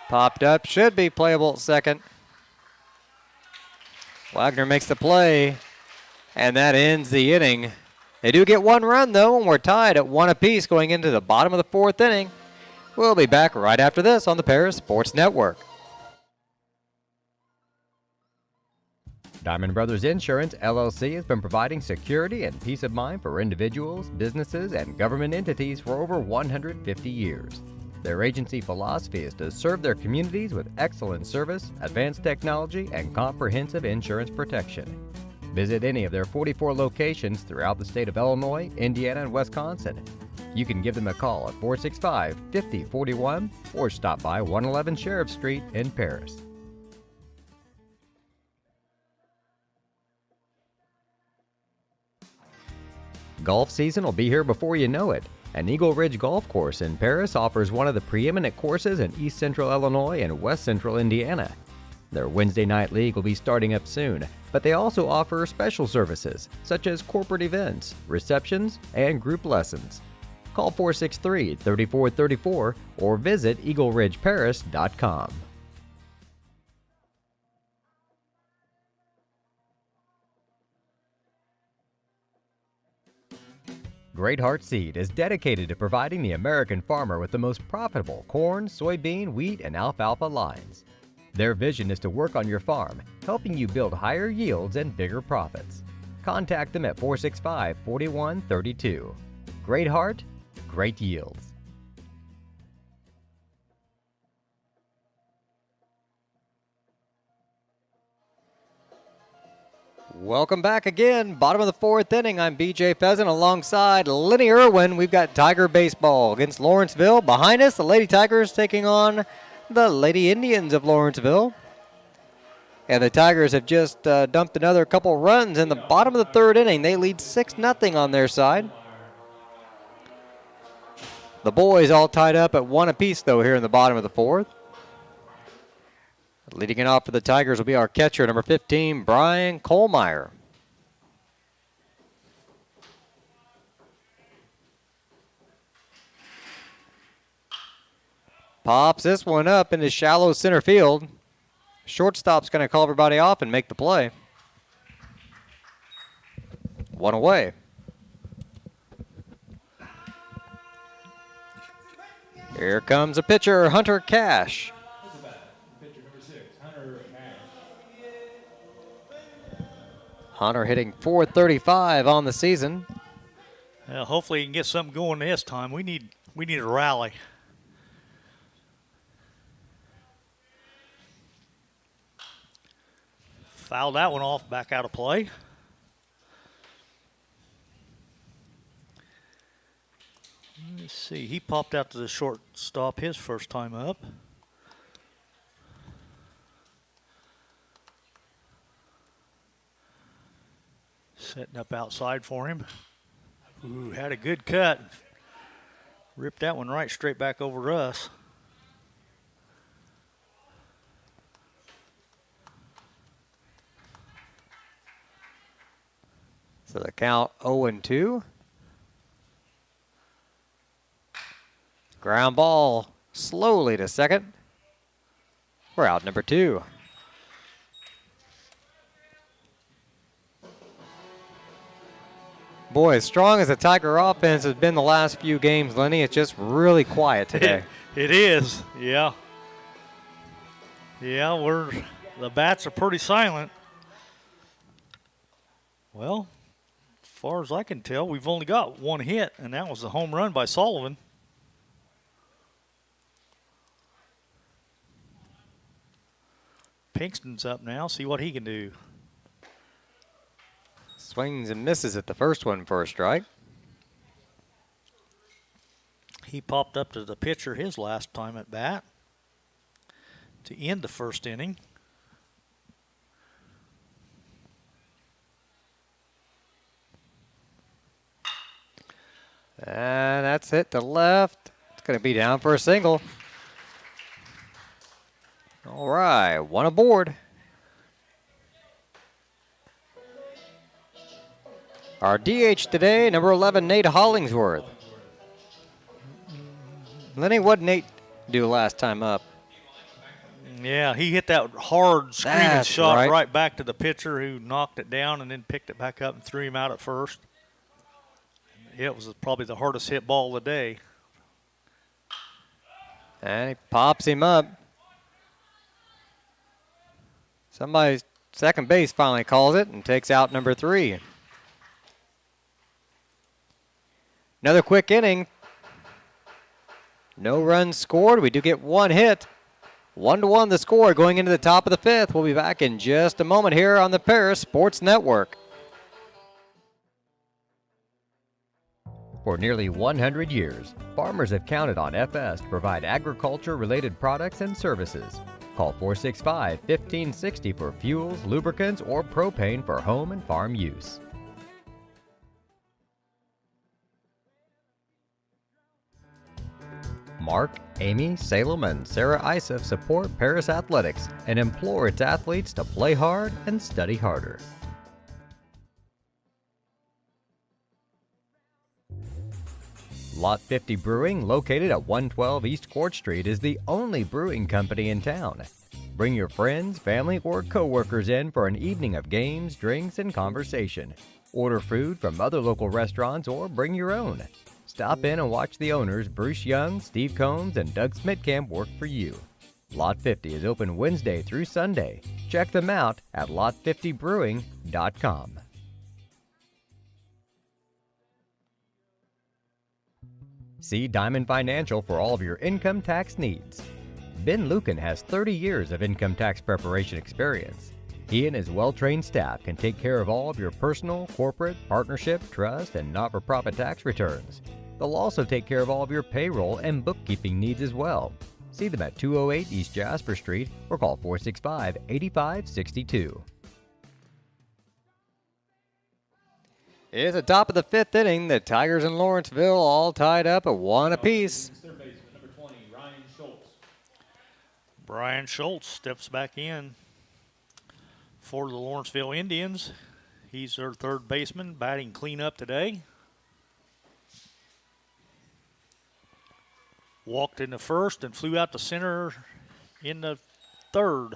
Popped up, should be playable at second. Wagner makes the play, and that ends the inning. They do get 1 run, though, and we're tied at 1 apiece going into the bottom of the 4th inning. We'll be back right after this on the Paris Sports Network. Diamond Brothers Insurance, LLC has been providing security and peace of mind for individuals, businesses, and government entities for over 150 years. Their agency philosophy is to serve their communities with excellent service, advanced technology, and comprehensive insurance protection. Visit any of their 44 locations throughout the state of Illinois, Indiana, and Wisconsin. You can give them a call at 465-5041 or stop by 111 Sheriff Street in Paris. Golf season will be here before you know it. And Eagle Ridge Golf Course in Paris offers one of the preeminent courses in East Central Illinois and West Central Indiana. Their Wednesday night league will be starting up soon, but they also offer special services such as corporate events, receptions, and group lessons. Call 463-3434 or visit eagleridgeparis.com. Great Heart Seed is dedicated to providing the American farmer with the most profitable corn, soybean, wheat, and alfalfa lines. Their vision is to work on your farm, helping you build higher yields and bigger profits. Contact them at 465-4132. Great Heart, great yields. Welcome back again. Bottom of the 4th inning. I'm BJ Pheasant alongside Lenny Irwin. We've got Tiger baseball against Lawrenceville. Behind us, the Lady Tigers taking on the Lady Indians of Lawrenceville. And the Tigers have just dumped another couple runs in the bottom of the 3rd inning. They lead 6-0 on their side. The boys all tied up at 1 apiece, though, here in the bottom of the 4th. Leading it off for the Tigers will be our catcher, number 15, Brian Kohlmeyer. Pops this one up into shallow center field. Shortstop's going to call everybody off and make the play. 1 away. Here comes a pitcher, Hunter Cash. Pitcher number 6, Hunter Hunter hitting .435 on the season. Hopefully he can get something going this time. We need a rally. Fouled that one off, back out of play. Let's see, he popped out to the shortstop his first time up. Setting up outside for him. Ooh, had a good cut. Ripped that one right straight back over to us. So the count 0-2. Ground ball slowly to second. We're out number 2. Boy, as strong as the Tiger offense has been the last few games, Lenny, it's just really quiet today. It is, yeah. Yeah, the bats are pretty silent. Well, as far as I can tell, we've only got one hit, and that was the home run by Sullivan. Pinkston's up now. See what he can do. Swings and misses at the first one for a strike. He popped up to the pitcher his last time at bat to end the first inning. And that's hit to left. It's going to be down for a single. All right, one aboard. Our DH today, number 11, Nate Hollingsworth. Lenny, what did Nate do last time up? Yeah, he hit that hard screaming That's shot right back to the pitcher who knocked it down and then picked it back up and threw him out at first. It was probably the hardest hit ball of the day. And he pops him up. Somebody's second base finally calls it and takes out number 3. Another quick inning. No runs scored. We do get one hit. 1-1 the score going into the top of the 5th. We'll be back in just a moment here on the Paris Sports Network. For nearly 100 years, farmers have counted on FS to provide agriculture-related products and services. Call 465-1560 for fuels, lubricants, or propane for home and farm use. Mark, Amy, Salem, and Sarah Isef support Paris Athletics and implore its athletes to play hard and study harder. Lot 50 Brewing, located at 112 East Court Street, is the only brewing company in town. Bring your friends, family, or co-workers in for an evening of games, drinks, and conversation. Order food from other local restaurants or bring your own. Stop in and watch the owners, Bruce Young, Steve Combs, and Doug Smitkamp, work for you. Lot 50 is open Wednesday through Sunday. Check them out at lot50brewing.com. See Diamond Financial for all of your income tax needs. Ben Lucan has 30 years of income tax preparation experience. He and his well-trained staff can take care of all of your personal, corporate, partnership, trust, and not-for-profit tax returns. They'll also take care of all of your payroll and bookkeeping needs as well. See them at 208 East Jasper Street or call 465-8562. It's the top of the 5th inning. The Tigers and Lawrenceville all tied up at 1 apiece. Third baseman, number 20, Ryan Schultz. Brian Schultz steps back in for the Lawrenceville Indians. He's their third baseman, batting cleanup today. Walked in the first and flew out to center in the third.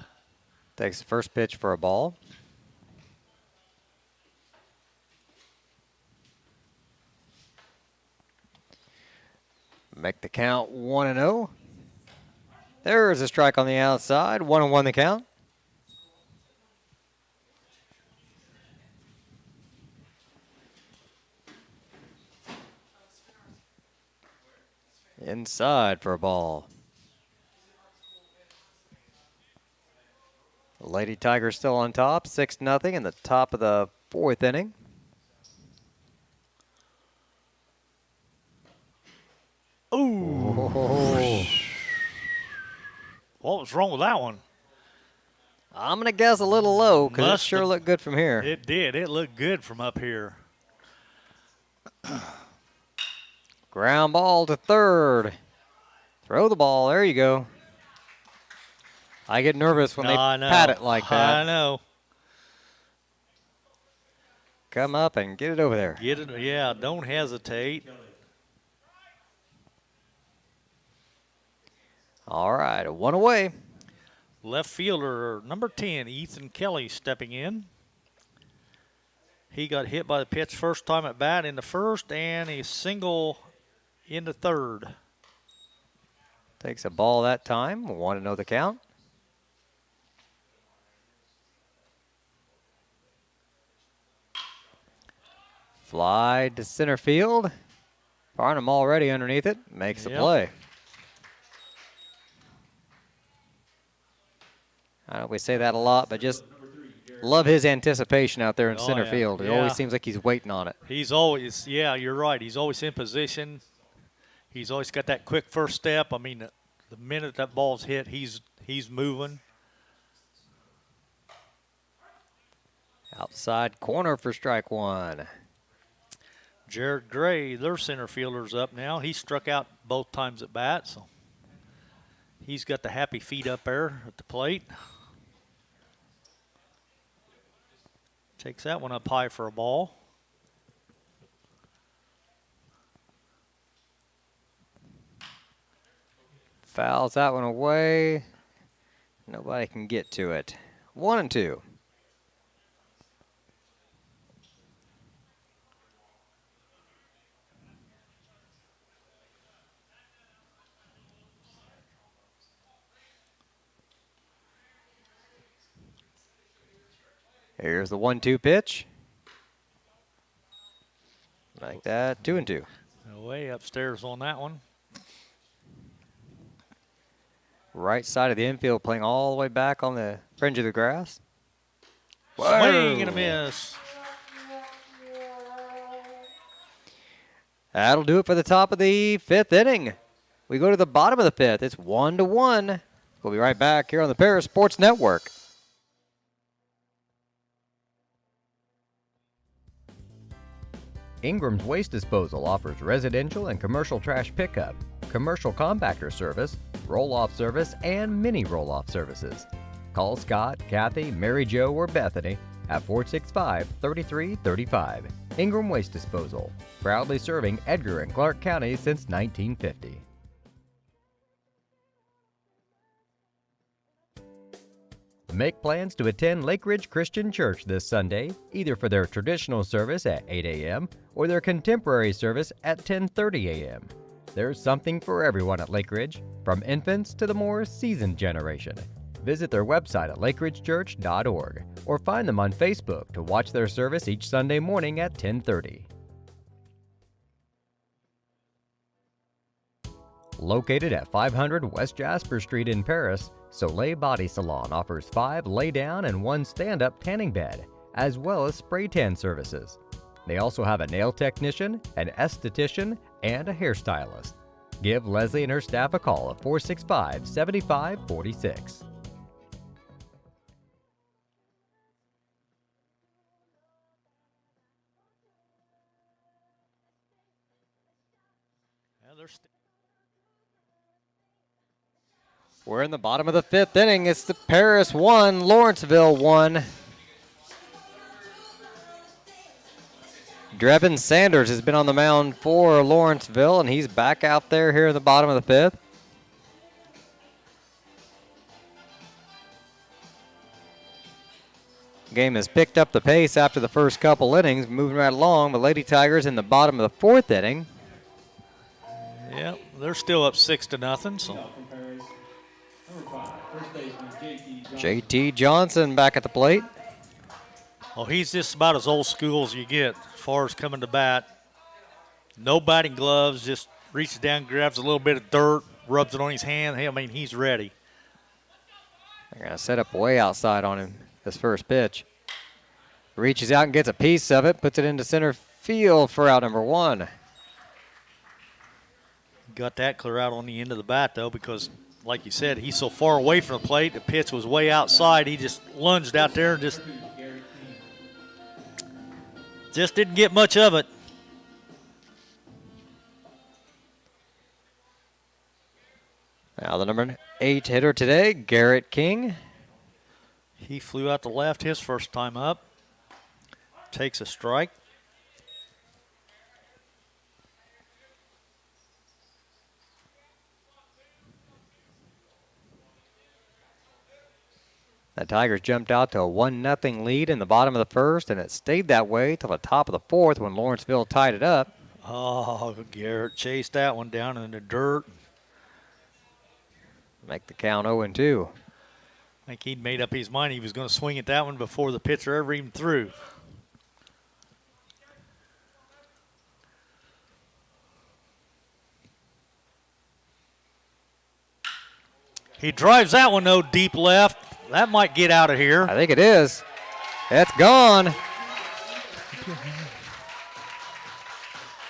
Takes the first pitch for a ball. Make the count 1-0. There's a strike on the outside. 1-1 the count. Inside for a ball. Lady Tigers still on top, 6-0 in the top of the 4th inning. Ooh. Oh. What was wrong with that one? I'm going to guess a little low because it Must sure have- looked good from here. It did. It looked good from up here. Ground ball to third. Throw the ball. There you go. I get nervous when they I know. pat it like that. I know. Come up and get it over there. Get it. Yeah, don't hesitate. All right, 1 away. Left fielder number 10, Ethan Kelly, stepping in. He got hit by the pitch first time at bat in the first, and a single in the third. Takes a ball that time. Want to know the count? Fly to center field. Farnham already underneath it. Makes the Yep. play. I know we say that a lot, but just love his anticipation out there in Oh, center yeah. field. It Yeah. always seems like he's waiting on it. He's always, yeah, you're right. He's always in position. He's always got that quick first step. I mean, the minute that ball's hit, he's moving. Outside corner for strike one. Jared Gray, their center fielder's up now. He struck out both times at bat, so he's got the happy feet up there at the plate. Takes that one up high for a ball. Fouls that one away. Nobody can get to it. 1-2. Here's the 1-2 pitch. Like that, 2-2. Way upstairs on that one. Right side of the infield, playing all the way back on the fringe of the grass. Swing and a miss. That'll do it for the top of the 5th inning. We go to the bottom of the 5th. It's 1-1. We'll be right back here on the Paris Sports Network. Ingram's Waste Disposal offers residential and commercial trash pickup, commercial compactor service, roll-off service, and mini roll-off services. Call Scott, Kathy, Mary Jo, or Bethany at 465-3335. Ingram Waste Disposal, proudly serving Edgar and Clark counties since 1950. Make plans to attend Lake Ridge Christian Church this Sunday, either for their traditional service at 8 a.m. or their contemporary service at 10:30 a.m. There's something for everyone at Lake Ridge, from infants to the more seasoned generation. Visit their website at lakeridgechurch.org or find them on Facebook to watch their service each Sunday morning at 10:30. Located at 500 West Jasper Street in Paris, Soleil Body Salon offers 5 lay-down and 1 stand-up tanning bed, as well as spray tan services. They also have a nail technician, an esthetician, and a hairstylist. Give Leslie and her staff a call at 465-7546. We're in the bottom of the 5th inning. It's the Paris 1, Lawrenceville 1. Drevin Sanders has been on the mound for Lawrenceville, and he's back out there here in the bottom of the 5th. Game has picked up the pace after the first couple innings, moving right along. The Lady Tigers in the bottom of the 4th inning. Yep, they're still up 6-0. So From Paris, number 5, first baseman JT Johnson. JT Johnson back at the plate. oh, he's just about as old school as you get as far as coming to bat. No batting gloves, just reaches down, grabs a little bit of dirt, rubs it on his hand. Hey, I mean, he's ready. They're going to set up way outside on him this first pitch. Reaches out and gets a piece of it, puts it into center field for out number 1. Got that clear out on the end of the bat, though, because, like you said, he's so far away from the plate. The pitch was way outside. He just lunged out there and just didn't get much of it. Now the number 8 hitter today, Garrett King. He flew out to left his first time up. Takes a strike. The Tigers jumped out to a 1-0 lead in the bottom of the first, and it stayed that way till the top of the fourth when Lawrenceville tied it up. Oh, Garrett chased that one down in the dirt. Make the count 0-2. I think he'd made up his mind he was going to swing at that one before the pitcher ever even threw. He drives that one, though, deep left. That might get out of here. I think it is. It's gone.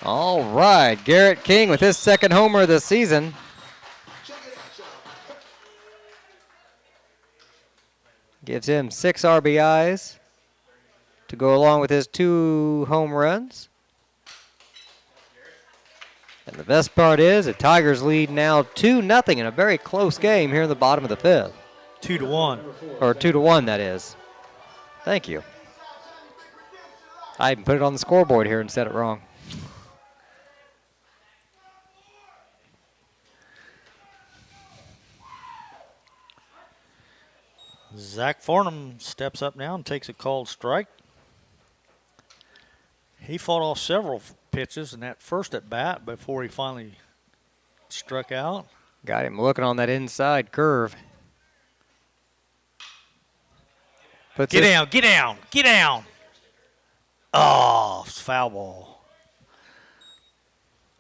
All right, Garrett King with his second homer of the season. Gives him 6 RBIs to go along with his 2 home runs. And the best part is the Tigers lead now 2-0 in a very close game here in the bottom of the 5th. 2-1. Or 2-1, that is. Thank you. I even put it on the scoreboard here and said it wrong. Zach Farnham steps up now and takes a called strike. He fought off several pitches in that first at bat before he finally struck out. Got him looking on that inside curve. Get down, get down, get down. Oh, foul ball.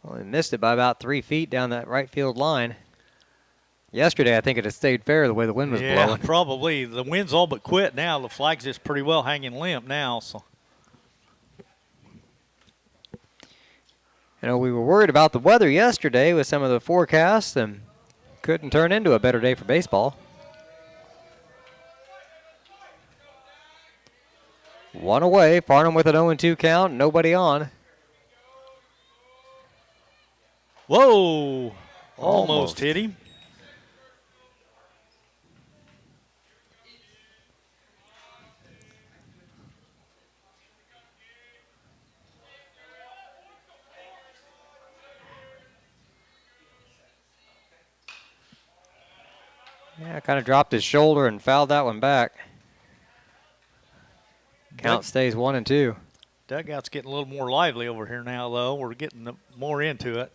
Well, he missed it by about 3 feet down that right field line. Yesterday, I think it had stayed fair the way the wind was Yeah, blowing. probably. The wind's all but quit now. The flag's just pretty well hanging limp now. So, You know, we were worried about the weather yesterday with some of the forecasts and couldn't turn into a better day for baseball. 1 away, Farnham with an 0-2 count, nobody on. whoa, almost hit him. Yeah, kind of dropped his shoulder and fouled that one back. Count stays 1-2. Dugout's getting a little more lively over here now, though. We're getting more into it.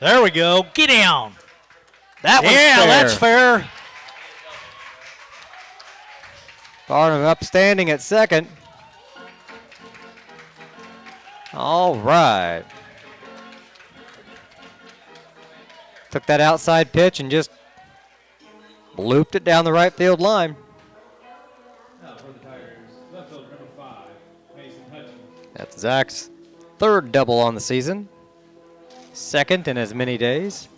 There we go. Get down. That one's Yeah, fair. that's fair. Farnham upstanding at second. All right. Took that outside pitch and just looped it down the right field line. Now for the Tigers, left fielder number 5, Mason Hutchins. That's Zach's third double on the season. Second in as many days.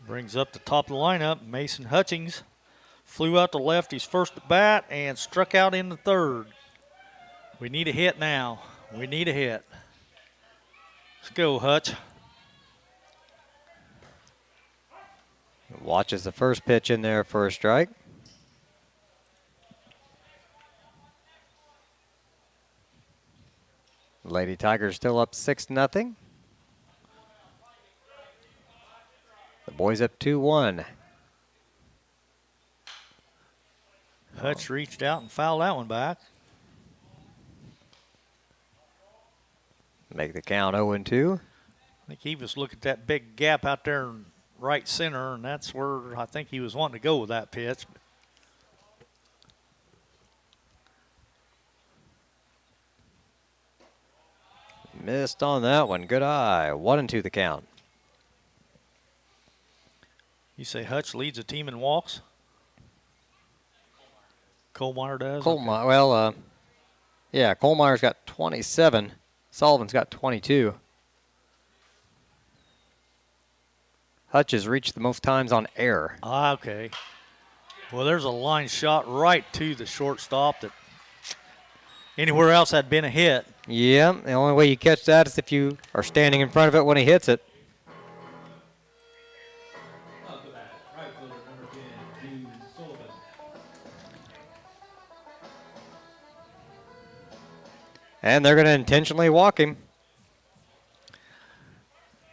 Brings up the top of the lineup. Mason Hutchings flew out to left his first at bat and struck out in the third. We need a hit now. We need a hit. Let's go, Hutch. Watches the first pitch in there for a strike. Lady Tigers still up 6-0. The boys up 2-1. Hutch reached out and fouled that one back. Make the count 0-2. think he was looking at that big gap out there in right center, and that's where I think he was wanting to go with that pitch. Missed on that one. Good eye. 1-2 the count. You say Hutch leads the team in walks? Kohlmeyer does? Kohlmeyer, well, yeah, Kohlmeyer's got 27. Sullivan's got 22. Hutch has reached the most times on air. Ah, okay. Well, there's a line shot right to the shortstop that anywhere else had been a hit. Yeah, the only way you catch that is if you are standing in front of it when he hits it. Up the bat, right fielder number 10, Jude Sullivan. And they're going to intentionally walk him.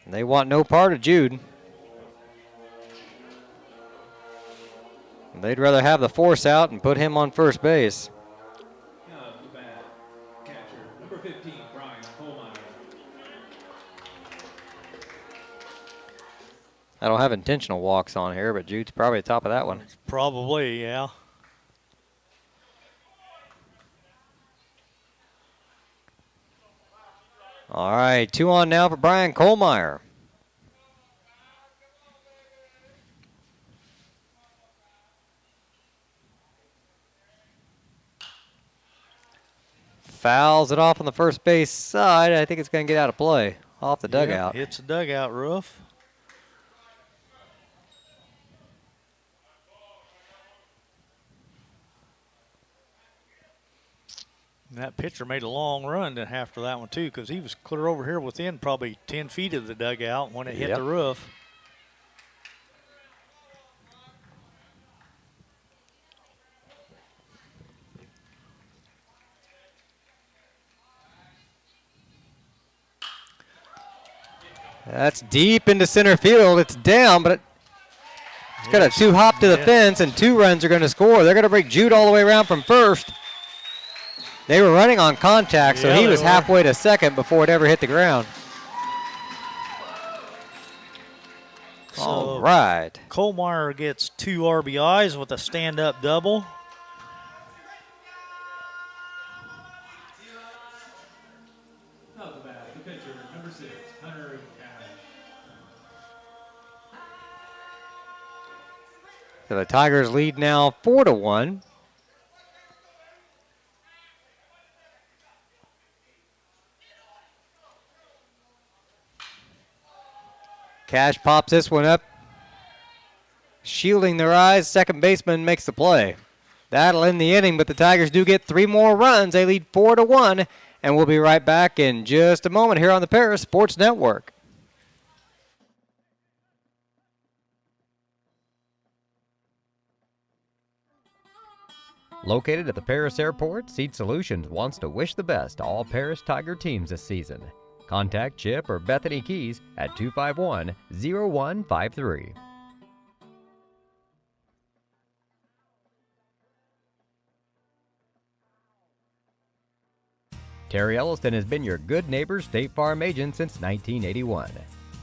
They want no part of Jude. They'd rather have the force out and put him on first base. Now up the bat, catcher number 15, Brian Kohlmeyer. I don't have intentional walks on here, but Jude's probably at the top of that one. Probably, yeah. All right, 2 on now for Brian Kohlmeyer. Fouls it off on the first base side. I think it's going to get out of play off the dugout. Yeah, hits the dugout roof. And that pitcher made a long run after that one, too, because he was clear over here within probably 10 feet of the dugout when it hit Yep. the roof. That's deep into center field. It's down, but it's got a 2-hop to the fence, and 2 runs are going to score. They're going to bring Jude all the way around from first. They were running on contact, so Yeah, he they was were. halfway to second before it ever hit the ground. All right. Kohlmeyer gets 2 RBIs with a stand-up double. Up the bat, the pitcher number 6, Hunter Cash. So the Tigers lead now 4-1. Cash pops this one up, shielding their eyes. Second baseman makes the play. That'll end the inning, but the Tigers do get 3 more runs. They lead 4-1, and we'll be right back in just a moment here on the Paris Sports Network. Located at the Paris Airport, Seat Solutions wants to wish the best to all Paris Tiger teams this season. Contact Chip or Bethany Keys at 251-0153. Terry Elliston has been your good neighbor State Farm agent since 1981.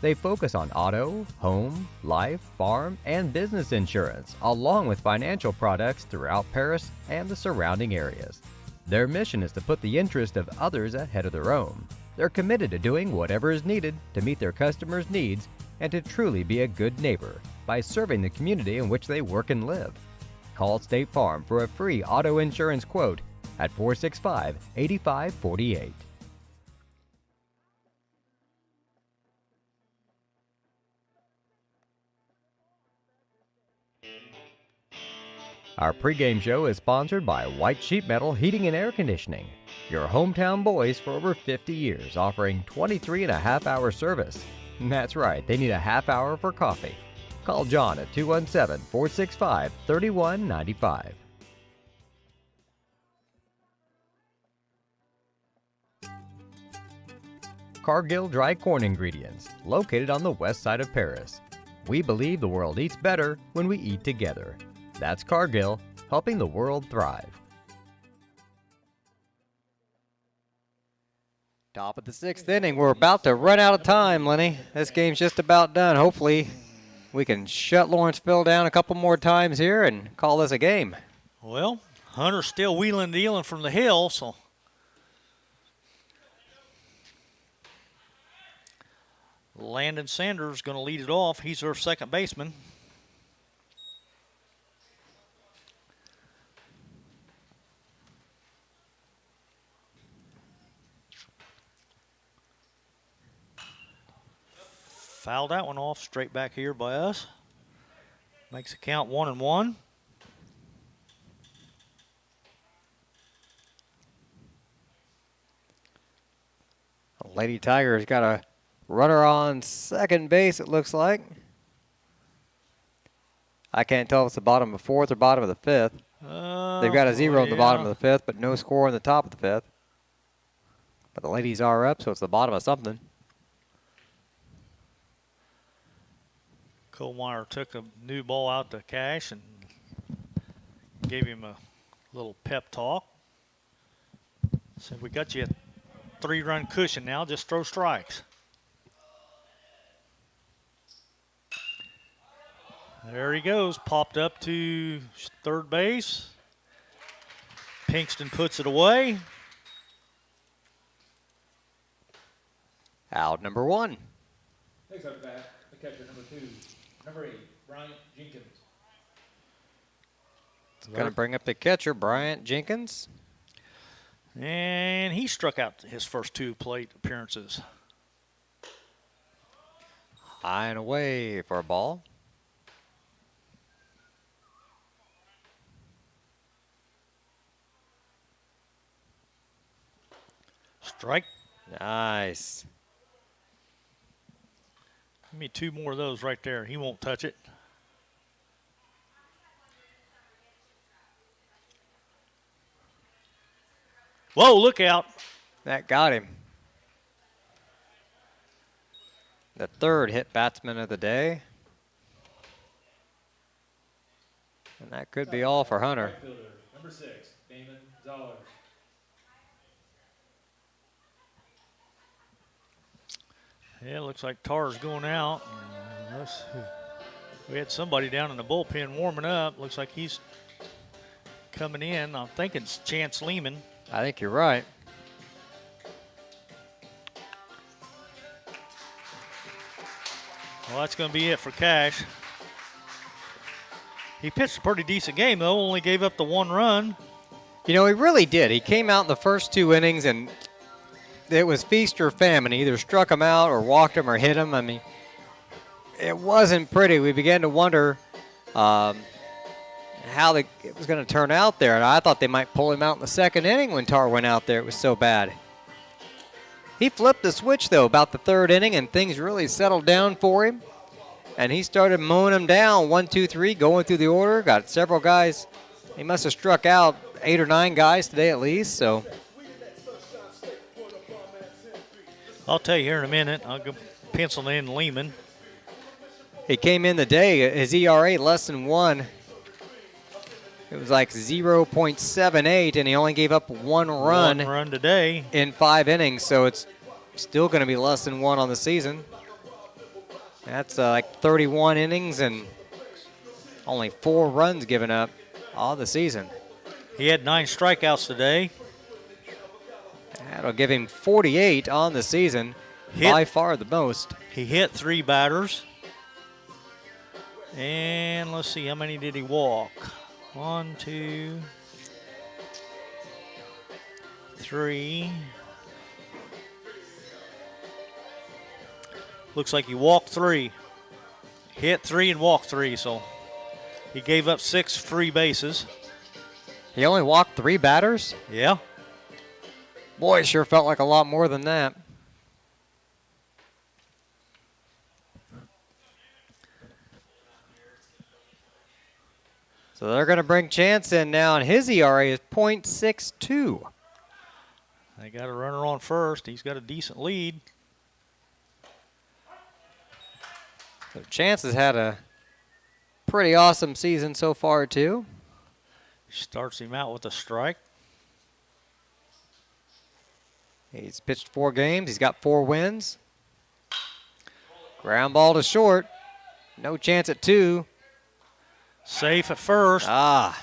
They focus on auto, home, life, farm, and business insurance, along with financial products throughout Paris and the surrounding areas. Their mission is to put the interest of others ahead of their own. They're committed to doing whatever is needed to meet their customers' needs and to truly be a good neighbor by serving the community in which they work and live. Call State Farm for a free auto insurance quote at 465-8548. Our pregame show is sponsored by White Sheet Metal Heating and Air Conditioning, your hometown boys for over 50 years, offering 23.5-hour service. That's right, they need a half hour for coffee. Call John at 217-465-3195. Cargill Dry Corn Ingredients, located on the west side of Paris. We believe the world eats better when we eat together. That's Cargill, helping the world thrive. Top of the 6th inning. We're about to run out of time, Lenny. This game's just about done. Hopefully we can shut Lawrenceville down a couple more times here and call this a game. Well, Hunter's still wheeling and dealing from the hill, so. Landon Sanders going to lead it off. He's their second baseman. Fouled that one off straight back here by us. Makes the count 1-1. Lady Tigers got a runner on second base, it looks like. I can't tell if it's the bottom of the 4th or bottom of the 5th. They've got a 0 in the bottom of the 5th, but no score in the top of the 5th. But the ladies are up, so it's the bottom of something. Kohlmeyer took a new ball out to Cash and gave him a little pep talk. Said, we got you a 3-run cushion now, just throw strikes. There he goes, popped up to third base. Pinkston puts it away. Out number 1. Next up bat, the catcher, number 2, number 8, Bryant Jenkins. Going to bring up the catcher, Bryant Jenkins. And he struck out his first 2 plate appearances. High and away for a ball. Strike. Nice. Give me 2 more of those right there. He won't touch it. Whoa, look out. That got him. The 3rd hit batsman of the day. And that could be all for Hunter. Right fielder, number 6, Damon Zoller. Yeah, looks like Tar's going out. We had somebody down in the bullpen warming up. Looks like he's coming in. I'm thinking it's Chance Lehman. I think you're right. Well, that's going to be it for Cash. He pitched a pretty decent game, though. Only gave up the 1 run. You know, he really did. He came out in the first 2 innings, and it was feast or famine. He either struck him out or walked him or hit him. I mean, it wasn't pretty. We began to wonder how it was going to turn out there. And I thought they might pull him out in the 2nd inning when Tar went out there. It was so bad. He flipped the switch, though, about the 3rd inning, and things really settled down for him. And he started mowing them down, 1, 2, 3, going through the order. Got several guys. He must have struck out 8 or 9 guys today at least, so. I'll tell you here in a minute. I'll go pencil in Lehman. He came in the day, his ERA less than 1. It was like 0.78, and he only gave up 1 run. 1 run today. In 5 innings, so it's still going to be less than 1 on the season. That's like 31 innings and only 4 runs given up all the season. He had 9 strikeouts today. That'll give him 48 on the season, by far the most. He hit 3 batters. And let's see, how many did he walk? 1, 2, 3. Looks like he walked 3. Hit 3 and walked 3, so he gave up 6 free bases. He only walked 3 batters? Yeah. Boy, it sure felt like a lot more than that. So they're going to bring Chance in now, and his ERA is .62. They got a runner on first. He's got a decent lead. So Chance has had a pretty awesome season so far, too. Starts him out with a strike. He's pitched 4 games. He's got 4 wins. Ground ball to short. No chance at 2. Safe at first. Now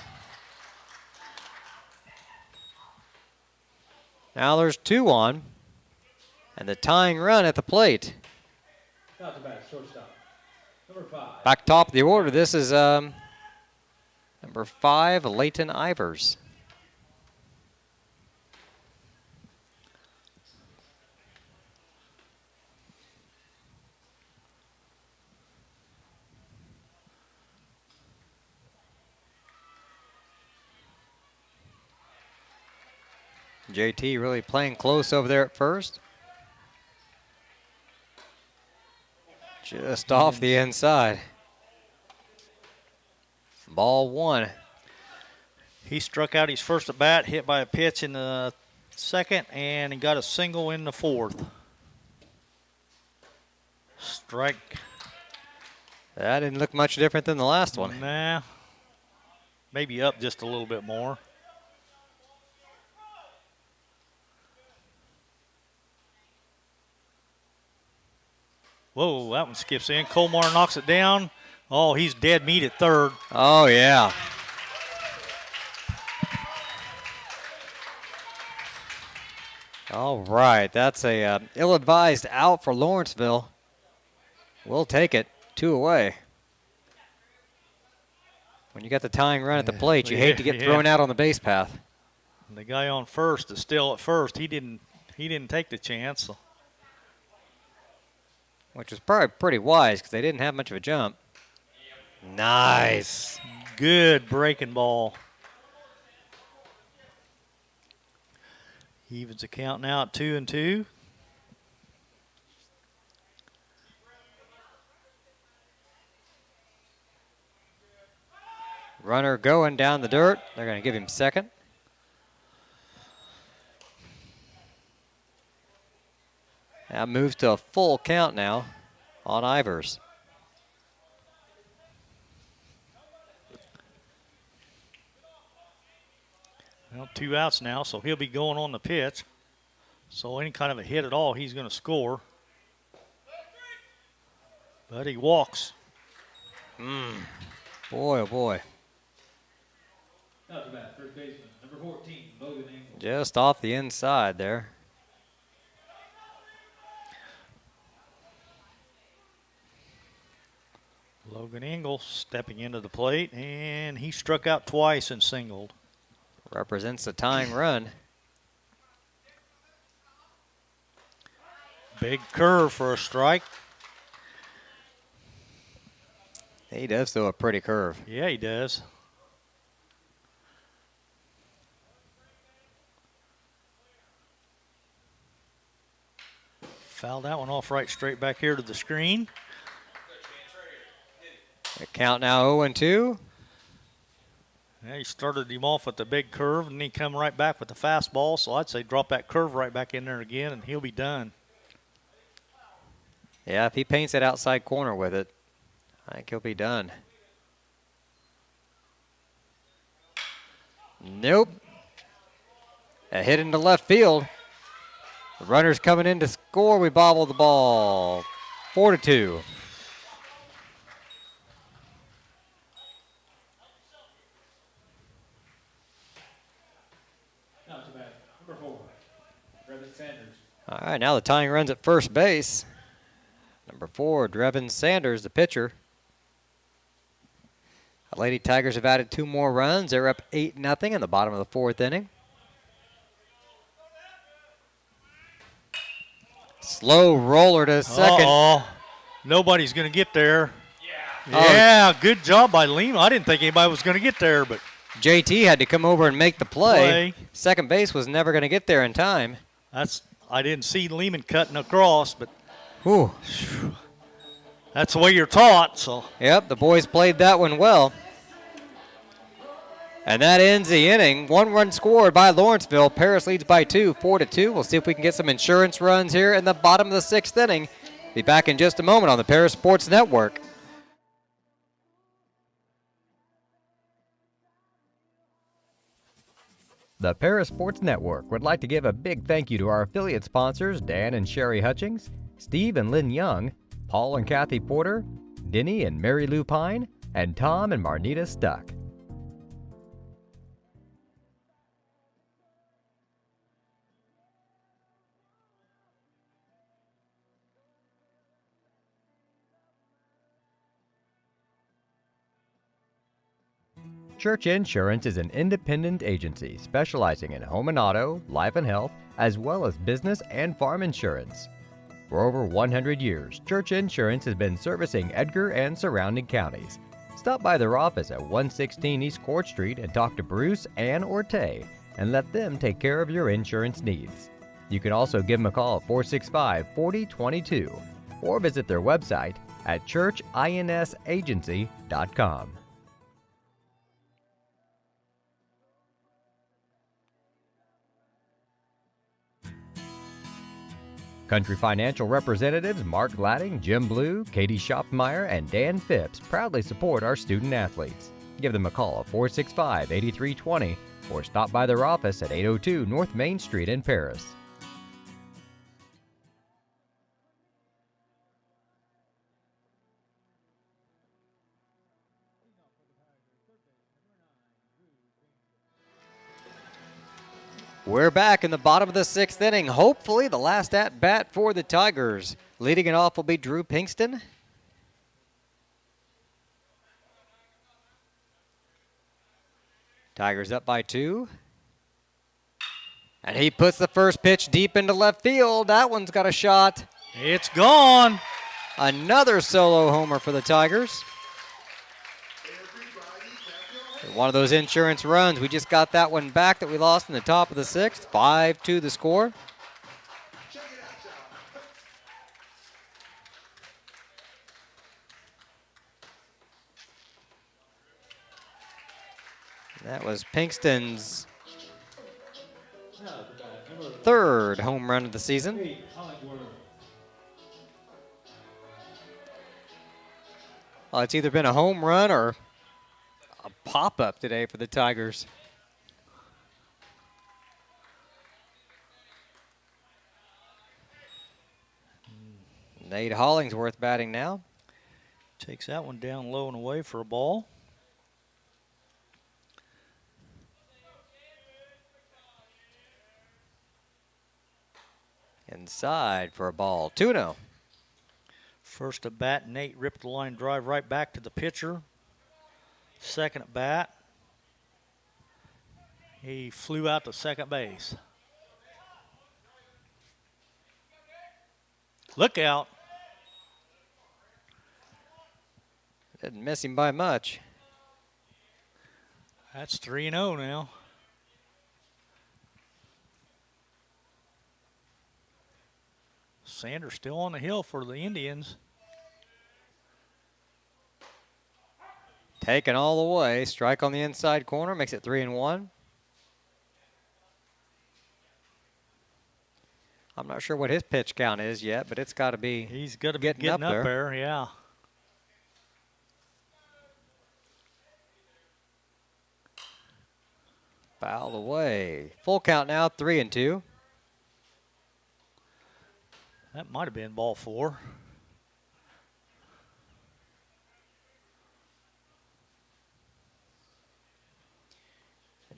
there's 2 on. And the tying run at the plate. Out to bat, shortstop. Number 5. Back top of the order, this is number 5, Leighton Ivers. JT really playing close over there at first. Just off the inside. Ball 1. He struck out his first at bat, hit by a pitch in the second, and he got a single in the 4th. Strike. That didn't look much different than the last one. Nah. Maybe up just a little bit more. Whoa, that one skips in. Colmar knocks it down. Oh, he's dead meat at third. Oh, yeah. All right, that's a ill-advised out for Lawrenceville. We'll take it. 2 away. When you got the tying run at the plate, you hate to get thrown out on the base path. And the guy on first is still at first. He didn't take the chance. So. Which was probably pretty wise because they didn't have much of a jump. Nice. Good breaking ball. Evens the count now at 2-2. Runner going down the dirt. They're going to give him second. That moves to a full count now on Ivers. Well, 2 outs now, so he'll be going on the pitch. So any kind of a hit at all, he's going to score. But he walks. Boy, oh boy. Out to bat, third baseman, number 14, Logan Engel. Just off the inside there. Logan Engel stepping into the plate, and he struck out twice and singled. Represents the tying run. Big curve for a strike. He does throw a pretty curve. Yeah, he does. Fouled that one off right straight back here to the screen. The count now 0-2. Yeah, he started him off with the big curve, and he come right back with the fastball. So I'd say drop that curve right back in there again, and he'll be done. Yeah, if he paints that outside corner with it, I think he'll be done. Nope. A hit into left field. The runner's coming in to score. We bobble the ball. 4-2. Out to bat, number 4, Brevin Sanders. All right, now the tying run's at first base. Number 4, Drevin Sanders, the pitcher. The Lady Tigers have added 2 more runs. They're up 8-0 in the bottom of the 4th inning. Slow roller to second. Uh-oh. Nobody's going to get there. Yeah. Yeah, good job by Lima. I didn't think anybody was going to get there, but JT had to come over and make the play. Second base was never going to get there in time. I didn't see Lehman cutting across, but Whew. that's the way you're taught. So Yep, the boys played that one well. And that ends the inning. 1 run scored by Lawrenceville. Paris leads by 2, 4-2. We'll see if we can get some insurance runs here in the bottom of the 6th inning. Be back in just a moment on the Paris Sports Network. The Paris Sports Network would like to give a big thank you to our affiliate sponsors Dan and Sherry Hutchings, Steve and Lynn Young, Paul and Kathy Porter, Denny and Mary Lou Pine, and Tom and Marnita Stuck. Church Insurance is an independent agency specializing in home and auto, life and health, as well as business and farm insurance. For over 100 years, Church Insurance has been servicing Edgar and surrounding counties. Stop by their office at 116 East Court Street and talk to Bruce, Ann, or Tay, and let them take care of your insurance needs. You can also give them a call at 465-4022 or visit their website at churchinsagency.com. Country Financial representatives Mark Gladding, Jim Blue, Katie Schopfmeyer, and Dan Phipps proudly support our student athletes. Give them a call at 465-8320 or stop by their office at 802 North Main Street in Paris. We're back in the bottom of the 6th inning. Hopefully the last at-bat for the Tigers. Leading it off will be Drew Pinkston. Tigers up by 2. And he puts the first pitch deep into left field. That one's got a shot. It's gone. Another solo homer for the Tigers. One of those insurance runs. We just got that one back that we lost in the top of the 6th. 5-2 the score. That was Pinkston's third home run of the season. Well, it's either been a home run or a pop-up today for the Tigers. Nate Hollingsworth batting now. Takes that one down low and away for a ball. Inside for a ball. 2-0. First at bat, Nate ripped the line drive right back to the pitcher. Second at bat, he flew out to second base. Look out. Didn't miss him by much. That's 3-0 now. Sanders still on the hill for the Indians. Taken all the way. Strike on the inside corner. Makes it 3-1. I'm not sure what his pitch count is yet, but it's got to be. He's got to be getting up there. Yeah. Foul away. Full count now, 3-2. That might have been ball 4.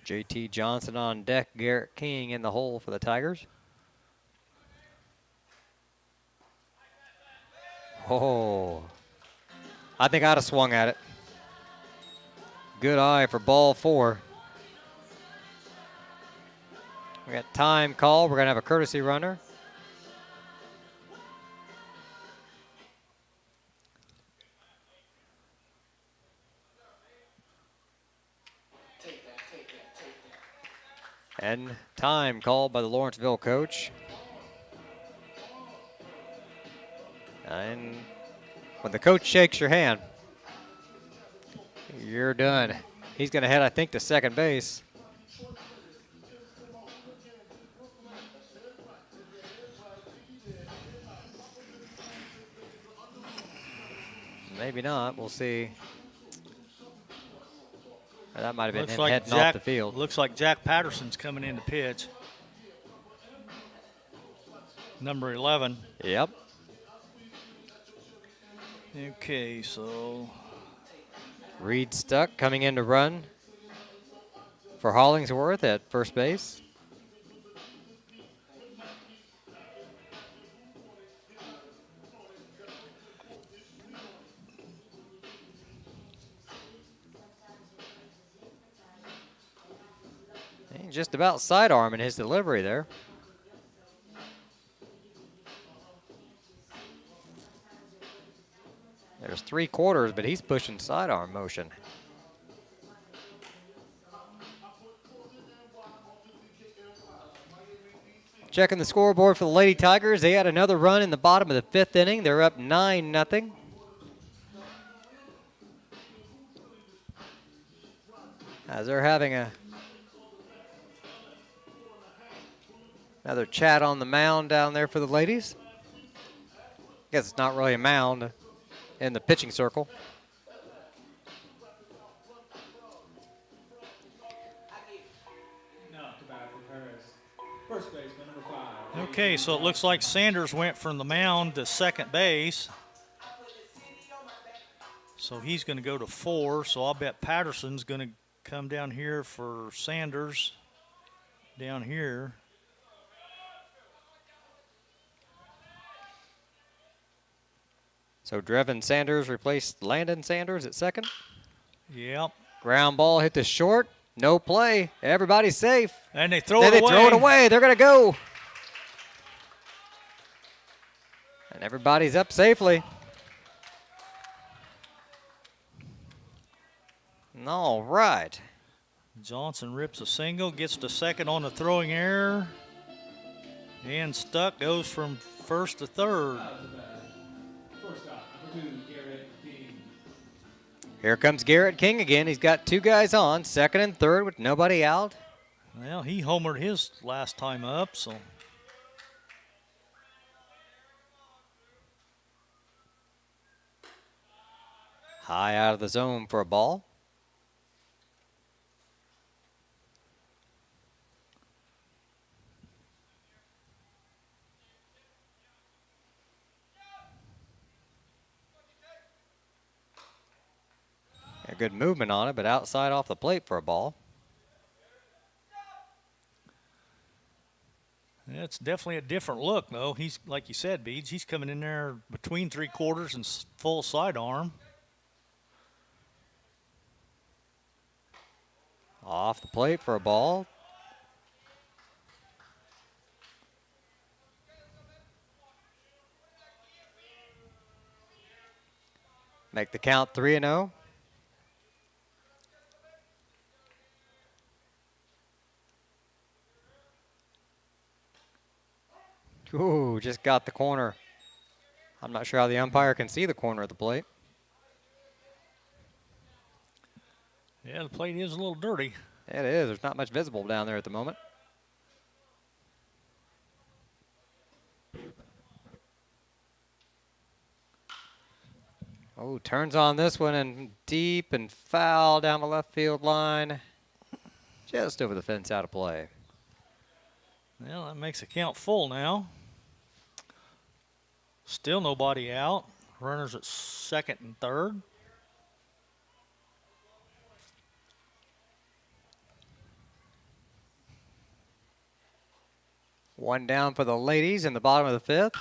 JT Johnson on deck. Garrett King in the hole for the Tigers. Oh, I think I'd have swung at it. Good eye for ball 4. We got time call. We're going to have a courtesy runner. And time called by the Lawrenceville coach. And when the coach shakes your hand, you're done. He's going to head, I think, to second base. Maybe not. We'll see. That might have been Looks him like heading Jack, off the field. looks like Jack Patterson's coming in to pitch. Number 11. Yep. Okay, so Reed Stuck coming in to run for Hollingsworth at first base. He's just about sidearming his delivery there. There's 3/4, but he's pushing sidearm motion. Checking the scoreboard for the Lady Tigers. They had another run in the bottom of the 5th inning. They're up 9-0. As they're having another chat on the mound down there for the ladies. I guess it's not really a mound in the pitching circle. Now to bat for Paris. First baseman, number 5. okay, so it looks like Sanders went from the mound to second base. So he's going to go to 4. So I'll bet Patterson's going to come down here for Sanders down here. So Drevin Sanders replaced Landon Sanders at second. Yep. Ground ball hit to short. No play. Everybody's safe. And they throw Then it they away. throw it away. They're going to go. And everybody's up safely. All right. Johnson rips a single, gets to second on the throwing error. And Stuck goes from first to third. First up, number 2, Garrett King. Here comes Garrett King again. He's got 2 guys on, second and third with nobody out. Well, he homered his last time up, so. High out of the zone for a ball. A good movement on it, but outside off the plate for a ball. Yeah, it's definitely a different look, though. He's, like you said, Beads, he's coming in there between 3/4 and full sidearm. Off the plate for a ball. Make the count 3-0. Ooh, just got the corner. I'm not sure how the umpire can see the corner of the plate. Yeah, the plate is a little dirty. It is. There's not much visible down there at the moment. Oh, turns on this one and deep and foul down the left field line. Just over the fence, out of play. Well, that makes the count full now. Still nobody out. Runners at second and third. One down for the ladies in the bottom of the 5th.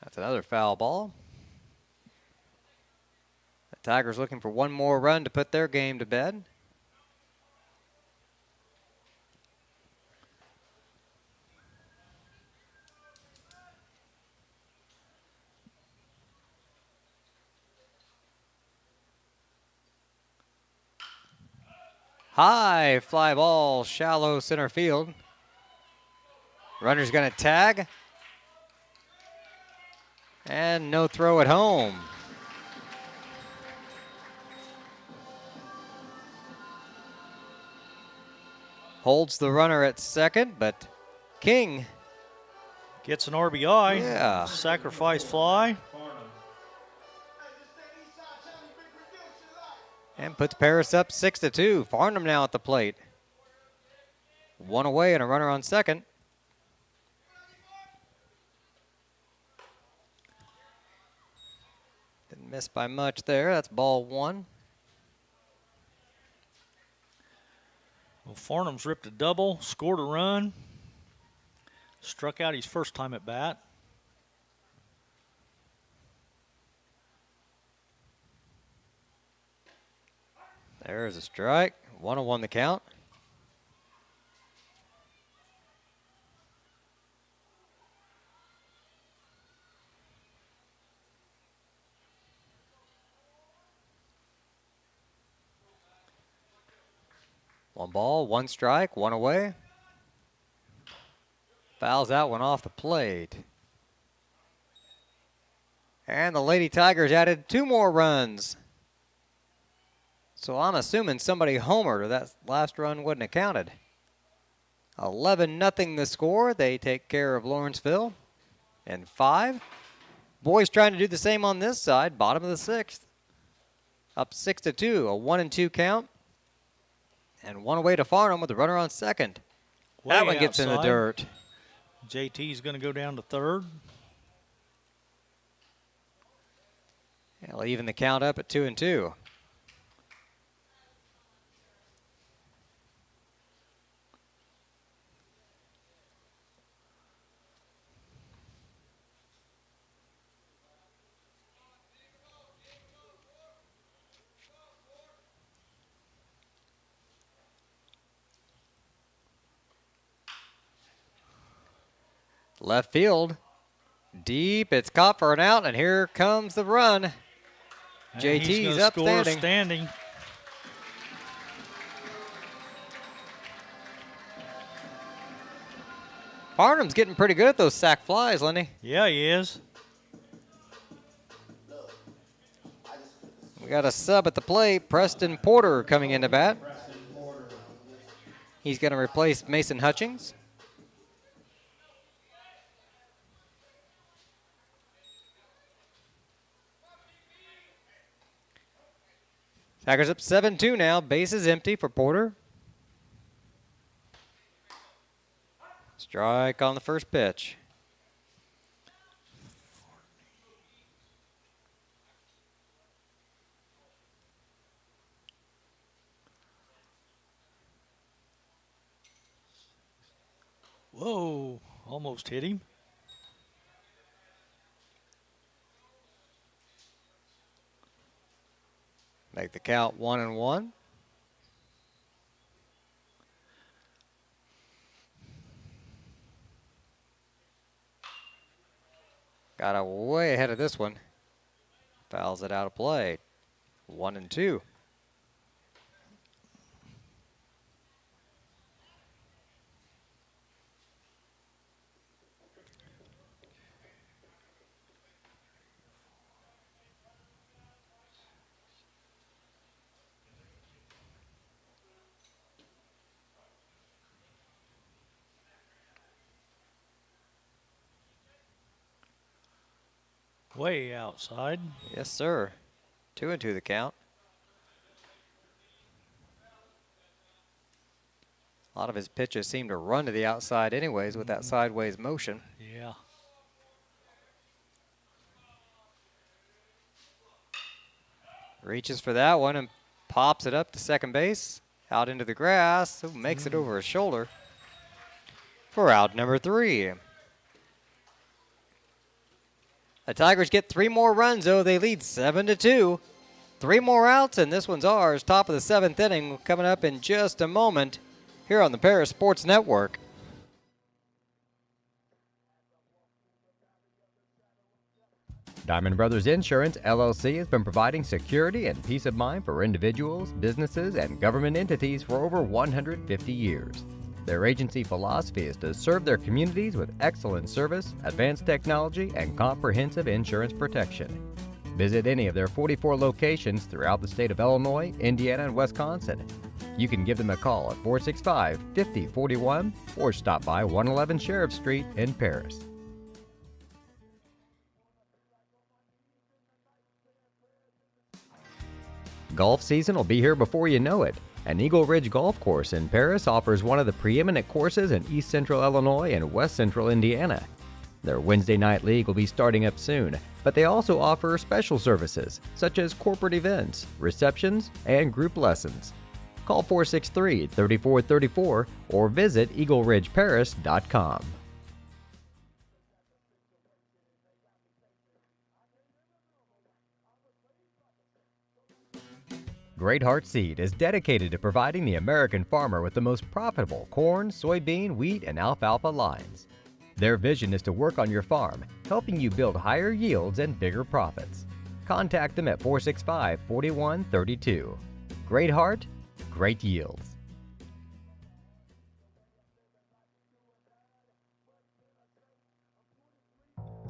That's another foul ball. The Tigers looking for one more run to put their game to bed. High fly ball, shallow center field. Runner's going to tag. And no throw at home. Holds the runner at second, but King Gets an RBI. Yeah. Sacrifice fly. and And puts Paris up 6-2. Farnham now at the plate. One away and a runner on second. Didn't miss by much there. That's ball one. Well, Farnham's ripped a double, scored a run, struck out his first time at bat. There's a strike. 1-1 the count. One ball, one strike, one away. Fouls that one off the plate. And the Lady Tigers added 2 more runs. So I'm assuming somebody homered or that last run wouldn't have counted. 11-0 the score. They take care of Lawrenceville in 5. Boys trying to do the same on this side. Bottom of the 6th. Up 6-2. A 1-2 count. And one away to Farnham with the runner on second. That one gets in the dirt. JT's going to go down to third. It'll even the count up at 2-2. Left field, deep, it's caught for an out, and here comes the run. And JT's up standing. standing. Farnham's getting pretty good at those sack flies, Lenny. Yeah, he is. We got a sub at the plate, Preston Porter coming into bat. He's going to replace Mason Hutchings. Tigers up 7-2 now. Base is empty for Porter. Strike on the first pitch. Whoa, almost hit him. Make the count 1-1. Got a way ahead of this one. Fouls it out of play. 1-2. Way outside. Yes, sir. 2-2 the count. A lot of his pitches seem to run to the outside anyways with that sideways motion. Yeah. Reaches for that one and pops it up to second base. Out into the grass. Who makes it over his shoulder for out number 3. The Tigers get 3 more runs, though. They lead 7-2. 3 more outs, and this one's ours. Top of the 7th inning coming up in just a moment here on the Paris Sports Network. Diamond Brothers Insurance, LLC has been providing security and peace of mind for individuals, businesses, and government entities for over 150 years. Their agency philosophy is to serve their communities with excellent service, advanced technology, and comprehensive insurance protection. Visit any of their 44 locations throughout the state of Illinois, Indiana, and Wisconsin. You can give them a call at 465-5041 or stop by 111 Sheriff Street in Paris. Golf season will be here before you know it, and Eagle Ridge Golf Course in Paris offers one of the preeminent courses in East Central Illinois and West Central Indiana. Their Wednesday night league will be starting up soon, but they also offer special services such as corporate events, receptions, and group lessons. Call 463-3434 or visit eagleridgeparis.com. Great Heart Seed is dedicated to providing the American farmer with the most profitable corn, soybean, wheat, and alfalfa lines. Their vision is to work on your farm, helping you build higher yields and bigger profits. Contact them at 465-4132. Great Heart, great yields.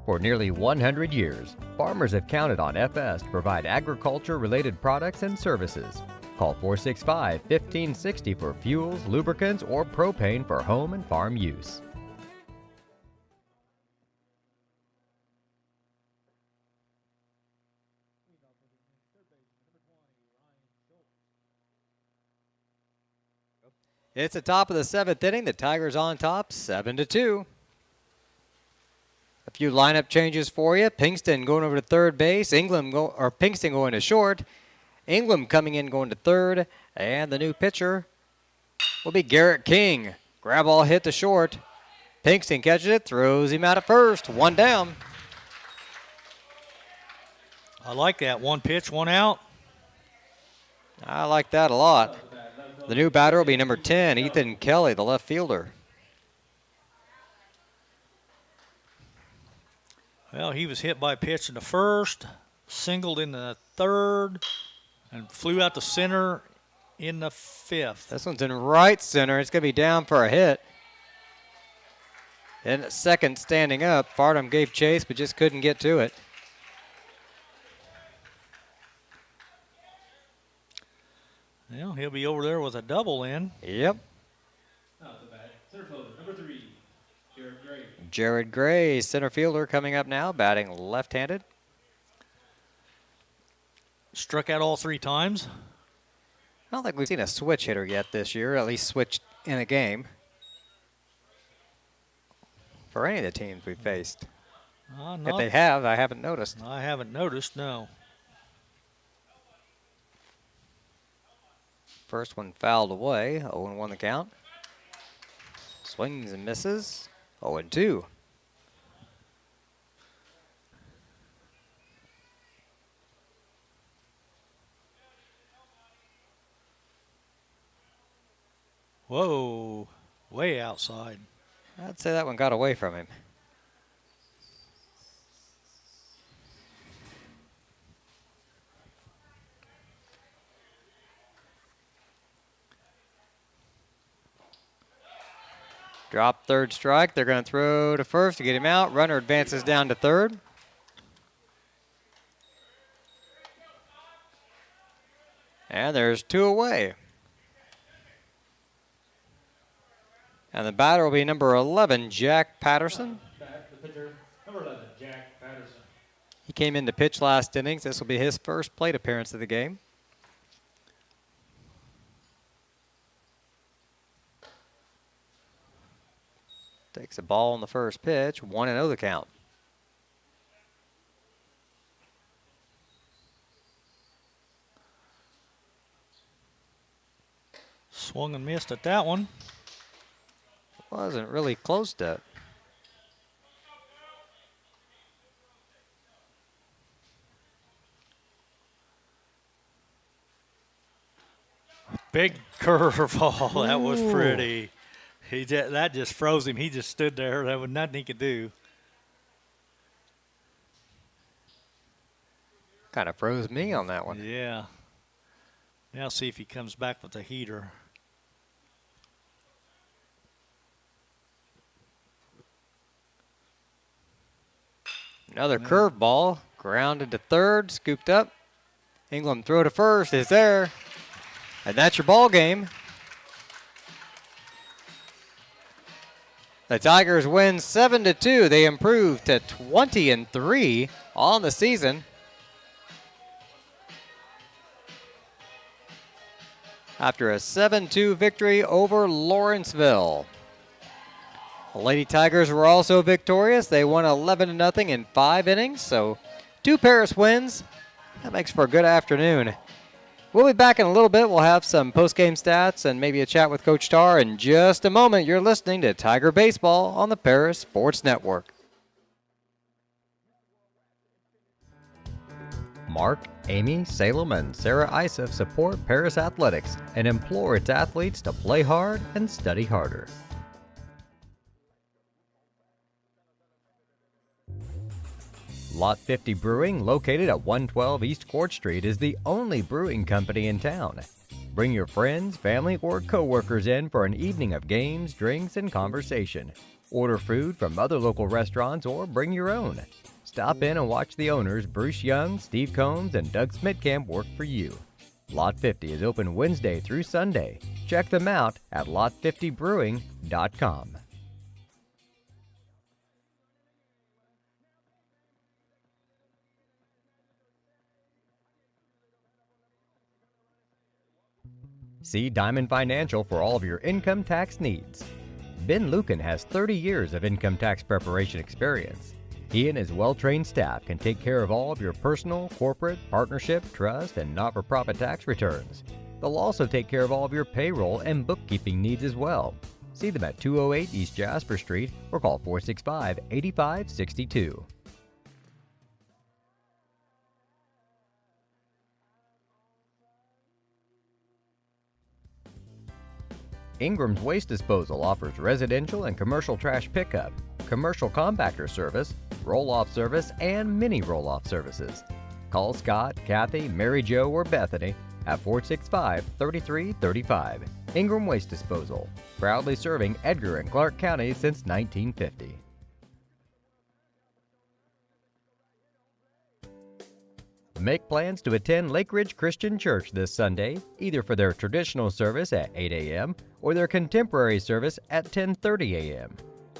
For nearly 100 years, farmers have counted on FS to provide agriculture-related products and services. Call 465-1560 for fuels, lubricants, or propane for home and farm use. It's the top of the 7th inning. The Tigers on top, 7-2. A few lineup changes for you. Pinkston going over to third base. Pinkston going to short. Ingram coming in going to third. And the new pitcher will be Garrett King. Grab ball hit to short. Pinkston catches it, throws him out at first. One down. I like that. One pitch, one out. I like that a lot. The new batter will be number 10, Ethan Kelly, the left fielder. Well, he was hit by a pitch in the first, singled in the third, and flew out to center in the fifth. This one's in right center. It's going to be down for a hit. And at second, standing up, Fardham gave chase but just couldn't get to it. Well, he'll be over there with a double in. Yep. Not the bat. Center fielder, number 3, Jared Gray. Jared Gray, center fielder, coming up now, batting left-handed. Struck out all 3 times. I don't think we've seen a switch hitter yet this year, at least switched in a game. For any of the teams we've faced. If they have, I haven't noticed. I haven't noticed, no. First one fouled away, 0-1 the count. Swings and misses, 0-2. Whoa, way outside. I'd say that one got away from him. Drop third strike. They're going to throw to first to get him out. Runner advances down to third. And there's 2 away. And the batter will be number 11, Jack Patterson. The pitcher, number 11, Jack Patterson. He came in to pitch last innings. This will be his first plate appearance of the game. Takes a ball on the first pitch, 1-0 the count. Swung and missed at that one. Wasn't really close to it. Big curveball. That was pretty. That just froze him. He just stood there. There was nothing he could do. Kind of froze me on that one. Yeah. Now see if he comes back with a heater. Another curveball, grounded to third, scooped up. England throw to first is there. And that's your ball game. The Tigers win 7-2. They improve to 20-3 on the season. after a 7-2 victory over Lawrenceville. The Lady Tigers were also victorious. They won 11-0 in 5 innings, so 2 Paris wins. That makes for a good afternoon. We'll be back in a little bit. We'll have some post-game stats and maybe a chat with Coach Tarr in just a moment. You're listening to Tiger Baseball on the Paris Sports Network. Mark, Amy, Salem, and Sarah Isef support Paris Athletics and implore its athletes to play hard and study harder. Lot 50 Brewing, located at 112 East Court Street, is the only brewing company in town. Bring your friends, family, or co-workers in for an evening of games, drinks, and conversation. Order food from other local restaurants or bring your own. Stop in and watch the owners, Bruce Young, Steve Combs, and Doug Smitkamp, work for you. Lot 50 is open Wednesday through Sunday. Check them out at lot50brewing.com. See Diamond Financial for all of your income tax needs. Ben Lucan has 30 years of income tax preparation experience. He and his well-trained staff can take care of all of your personal, corporate, partnership, trust, and not-for-profit tax returns. They'll also take care of all of your payroll and bookkeeping needs as well. See them at 208 East Jasper Street or call 465-8562. Ingram's Waste Disposal offers residential and commercial trash pickup, commercial compactor service, roll-off service, and mini roll-off services. Call Scott, Kathy, Mary Jo, or Bethany at 465-3335. Ingram Waste Disposal, proudly serving Edgar and Clark County since 1950. Make plans to attend Lake Ridge Christian Church this Sunday, either for their traditional service at 8 a.m. or their contemporary service at 10:30 a.m.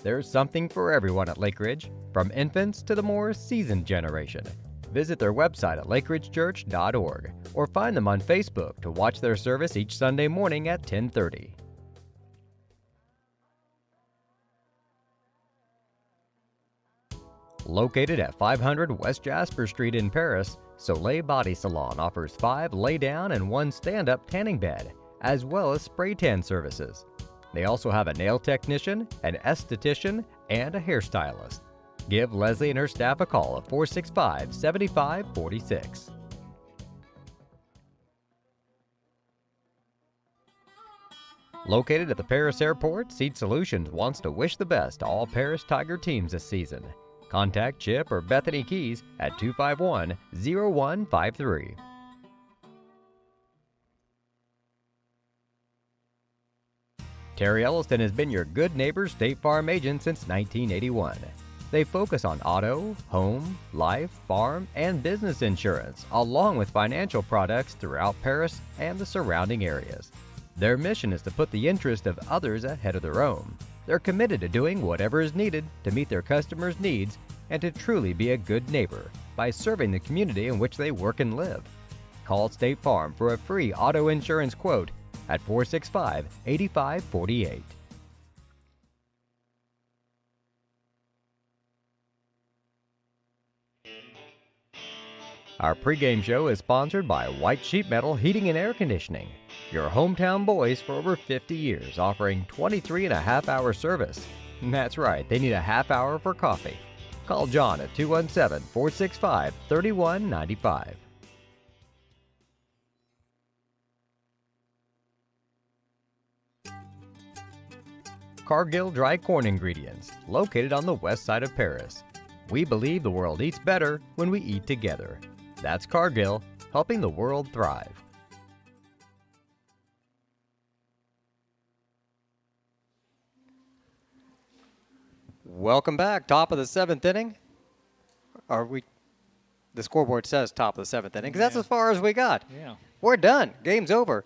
There's something for everyone at Lake Ridge, from infants to the more seasoned generation. Visit their website at lakeridgechurch.org or find them on Facebook to watch their service each Sunday morning at 10:30. Located at 500 West Jasper Street in Paris, Soleil Body Salon offers 5 lay-down and 1 stand-up tanning bed, as well as spray tan services. They also have a nail technician, an esthetician, and a hairstylist. Give Leslie and her staff a call at 465-7546. Located at the Paris Airport, Seed Solutions wants to wish the best to all Paris Tiger teams this season. Contact Chip or Bethany Keys at 251-0153. Terry Elliston has been your good neighbor State Farm agent since 1981. They focus on auto, home, life, farm, and business insurance, along with financial products throughout Paris and the surrounding areas. Their mission is to put the interest of others ahead of their own. They're committed to doing whatever is needed to meet their customers' needs and to truly be a good neighbor by serving the community in which they work and live. Call State Farm for a free auto insurance quote at 465-8548. Our pregame show is sponsored by White Sheet Metal Heating and Air Conditioning, your hometown boys for over 50 years, offering 23.5-hour service. That's right, they need a half hour for coffee. Call John at 217-465-3195. Cargill Dry Corn Ingredients, located on the west side of Paris. We believe the world eats better when we eat together. That's Cargill, helping the world thrive. Welcome back. Top of the 7th inning. The scoreboard says top of the 7th inning, because that's as far as we got. Yeah. We're done. Game's over.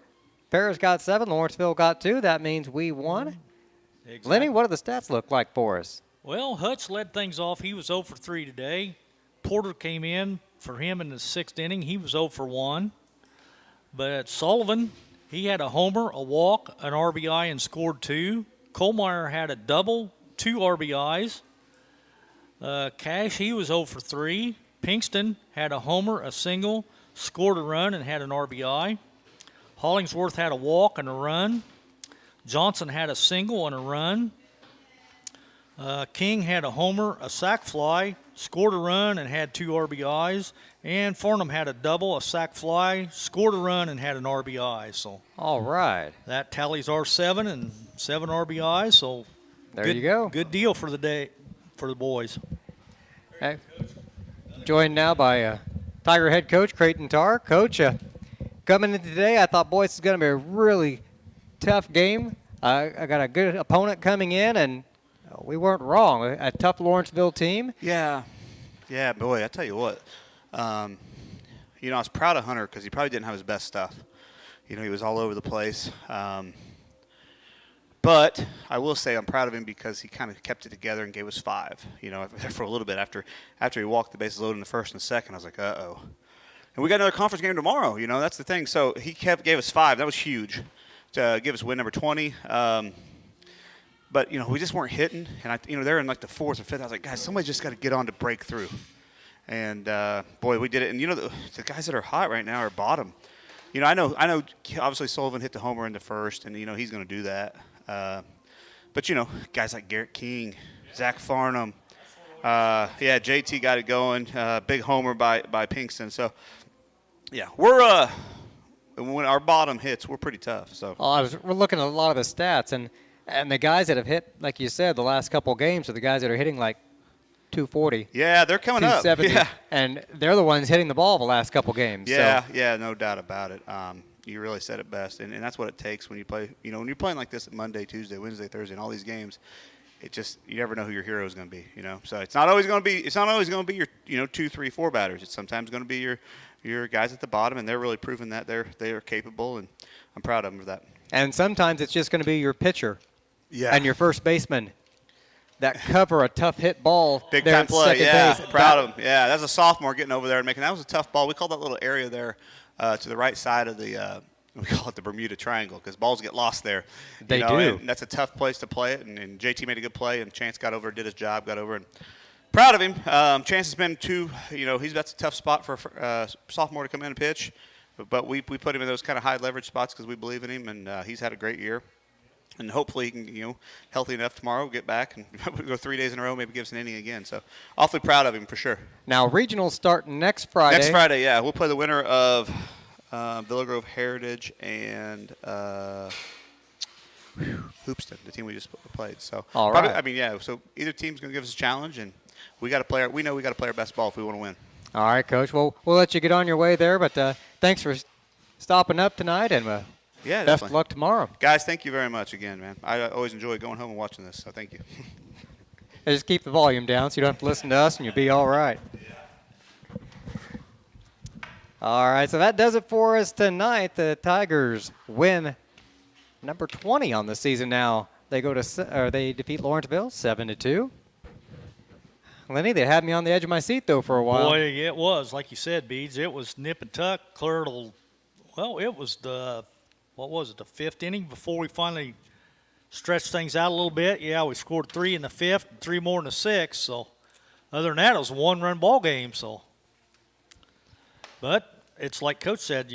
Paris got 7, Lawrenceville got 2. That means we won. Exactly. Lenny, what do the stats look like for us? Well, Hutch led things off. He was 0 for 3 today. Porter came in for him in the 6th inning. He was 0 for 1. But Sullivan He had a homer, a walk, an RBI, and scored 2. Kohlmeyer had a double, 2 RBIs. Cash, he was 0 for 3. Pinkston had a homer, a single, scored a run, and had an RBI. Hollingsworth had a walk and a run. Johnson had a single and a run. King had a homer, a sac fly, scored a run, and had 2 RBIs. And Farnham had a double, a sac fly, scored a run, and had an RBI. So All right. that tallies our 7 and 7 RBIs. So There you go. Good deal for the day for the boys. Okay. Joined now by Tiger head coach Creighton Tarr. Coach, coming in today, I thought, boy, this is going to be a really tough game. I got a good opponent coming in, and we weren't wrong. A tough Lawrenceville team. Yeah, boy, I tell you what. I was proud of Hunter because he probably didn't have his best stuff. He was all over the place. But I will say I'm proud of him because he kind of kept it together and gave us 5. For a little bit after he walked the bases loaded in the first and second, I was like, uh-oh. And we got another conference game tomorrow. That's the thing. So he gave us 5. That was huge to give us win number 20. But we just weren't hitting, and they're in like the 4th or 5th. I was like, guys, somebody just got to get on to break through. And boy, we did it. And the guys that are hot right now are bottom. I know. Obviously Sullivan hit the homer in the first, and he's going to do that. But guys like Garrett King, Zach Farnham, JT got it going. Big homer by Pinkston. So yeah, we're when our bottom hits, we're pretty tough. So We're looking at a lot of the stats, and the guys that have hit, like you said, the last couple of games are the guys that are hitting like 240. Yeah, they're coming up. 270. Yeah. And they're the ones hitting the ball the last couple of games. Yeah, So. yeah, no doubt about it. You really said it best, and that's what it takes when you play. When you're playing like this at Monday, Tuesday, Wednesday, Thursday, and all these games, you never know who your hero is going to be. So it's not always going to be your 2, 3, 4 batters. It's sometimes going to be your guys at the bottom, and they're really proving that they are capable, and I'm proud of them for that. And sometimes it's just going to be your pitcher. Yeah. And your first baseman that cover a tough hit ball. Big there time at play. second Yeah, base. proud of him. Yeah, that's a sophomore getting over there and making. That was a tough ball. We call that little area there to the right side of the. We call it the Bermuda Triangle because balls get lost there. They do. And that's a tough place to play it. And JT made a good play, and Chance got over, did his job, got over, and proud of him. Chance has been that's a tough spot for a sophomore to come in and pitch, but we put him in those kind of high leverage spots because we believe in him, and he's had a great year. And hopefully he can, healthy enough tomorrow, get back and go 3 days in a row, maybe give us an inning again. So awfully proud of him for sure. Now regionals start next Friday. Next Friday, yeah. We'll play the winner of Villa Grove Heritage and Hoopston, the team we just played. So All probably, right. So either team's going to give us a challenge, and we know we got to play our best ball if we want to win. All right, Coach. Well, we'll let you get on your way there, but thanks for stopping up tonight, and Yeah, best definitely. of luck tomorrow. Guys, thank you very much again, man. I always enjoy going home and watching this, so thank you. Just keep the volume down so you don't have to listen to us, and you'll be all right. All right, so that does it for us tonight. The Tigers win number 20 on the season now. They they defeat Lawrenceville 7-2. Lenny, they had me on the edge of my seat, though, for a while. Boy, it was. Like you said, Beads, it was nip and tuck. It was the 5th inning before we finally stretched things out a little bit. Yeah, we scored 3 in the 5th, 3 more in the 6th. So other than that, it was a 1-run ball game. So, but it's like Coach said,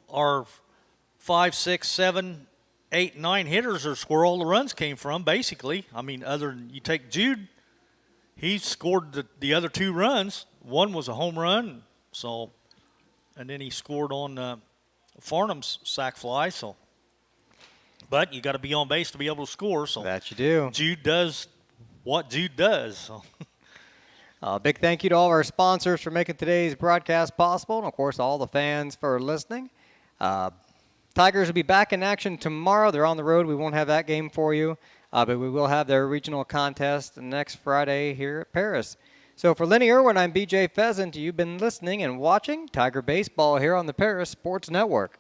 our 5, 6, 7, 8, 9 hitters are where all the runs came from, basically. Other than you take Jude, he scored the other 2 runs. One was a home run, and then he scored on Farnham's sac fly. So, but you got to be on base to be able to score. So That you do. Jude does what Jude does. So. Big thank you to all of our sponsors for making today's broadcast possible, and, of course, all the fans for listening. Tigers will be back in action tomorrow. They're on the road. We won't have that game for you, but we will have their regional contest next Friday here at Paris. So for Lenny Irwin, I'm BJ Pheasant. You've been listening and watching Tiger Baseball here on the Paris Sports Network.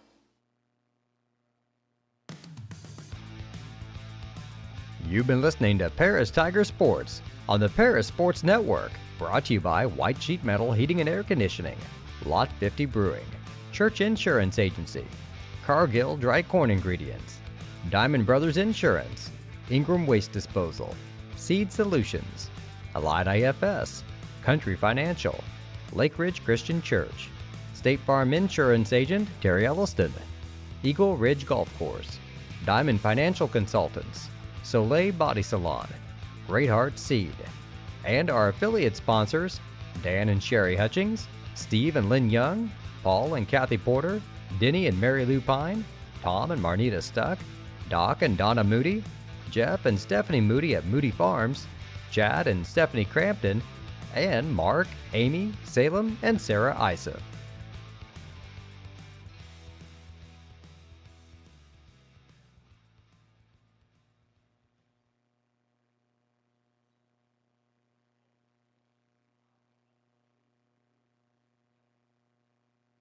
You've been listening to Paris Tiger Sports on the Paris Sports Network, brought to you by White Sheet Metal Heating and Air Conditioning, Lot 50 Brewing, Church Insurance Agency, Cargill Dry Corn Ingredients, Diamond Brothers Insurance, Ingram Waste Disposal, Seed Solutions, Allied IFS, Country Financial, Lake Ridge Christian Church, State Farm Insurance Agent Terry Elliston, Eagle Ridge Golf Course, Diamond Financial Consultants, Soleil Body Salon, Great Heart Seed, and our affiliate sponsors, Dan and Sherry Hutchings, Steve and Lynn Young, Paul and Kathy Porter, Denny and Mary Lou Pine, Tom and Marnita Stuck, Doc and Donna Moody, Jeff and Stephanie Moody at Moody Farms, Chad and Stephanie Crampton, and Mark, Amy, Salem, and Sarah Isa.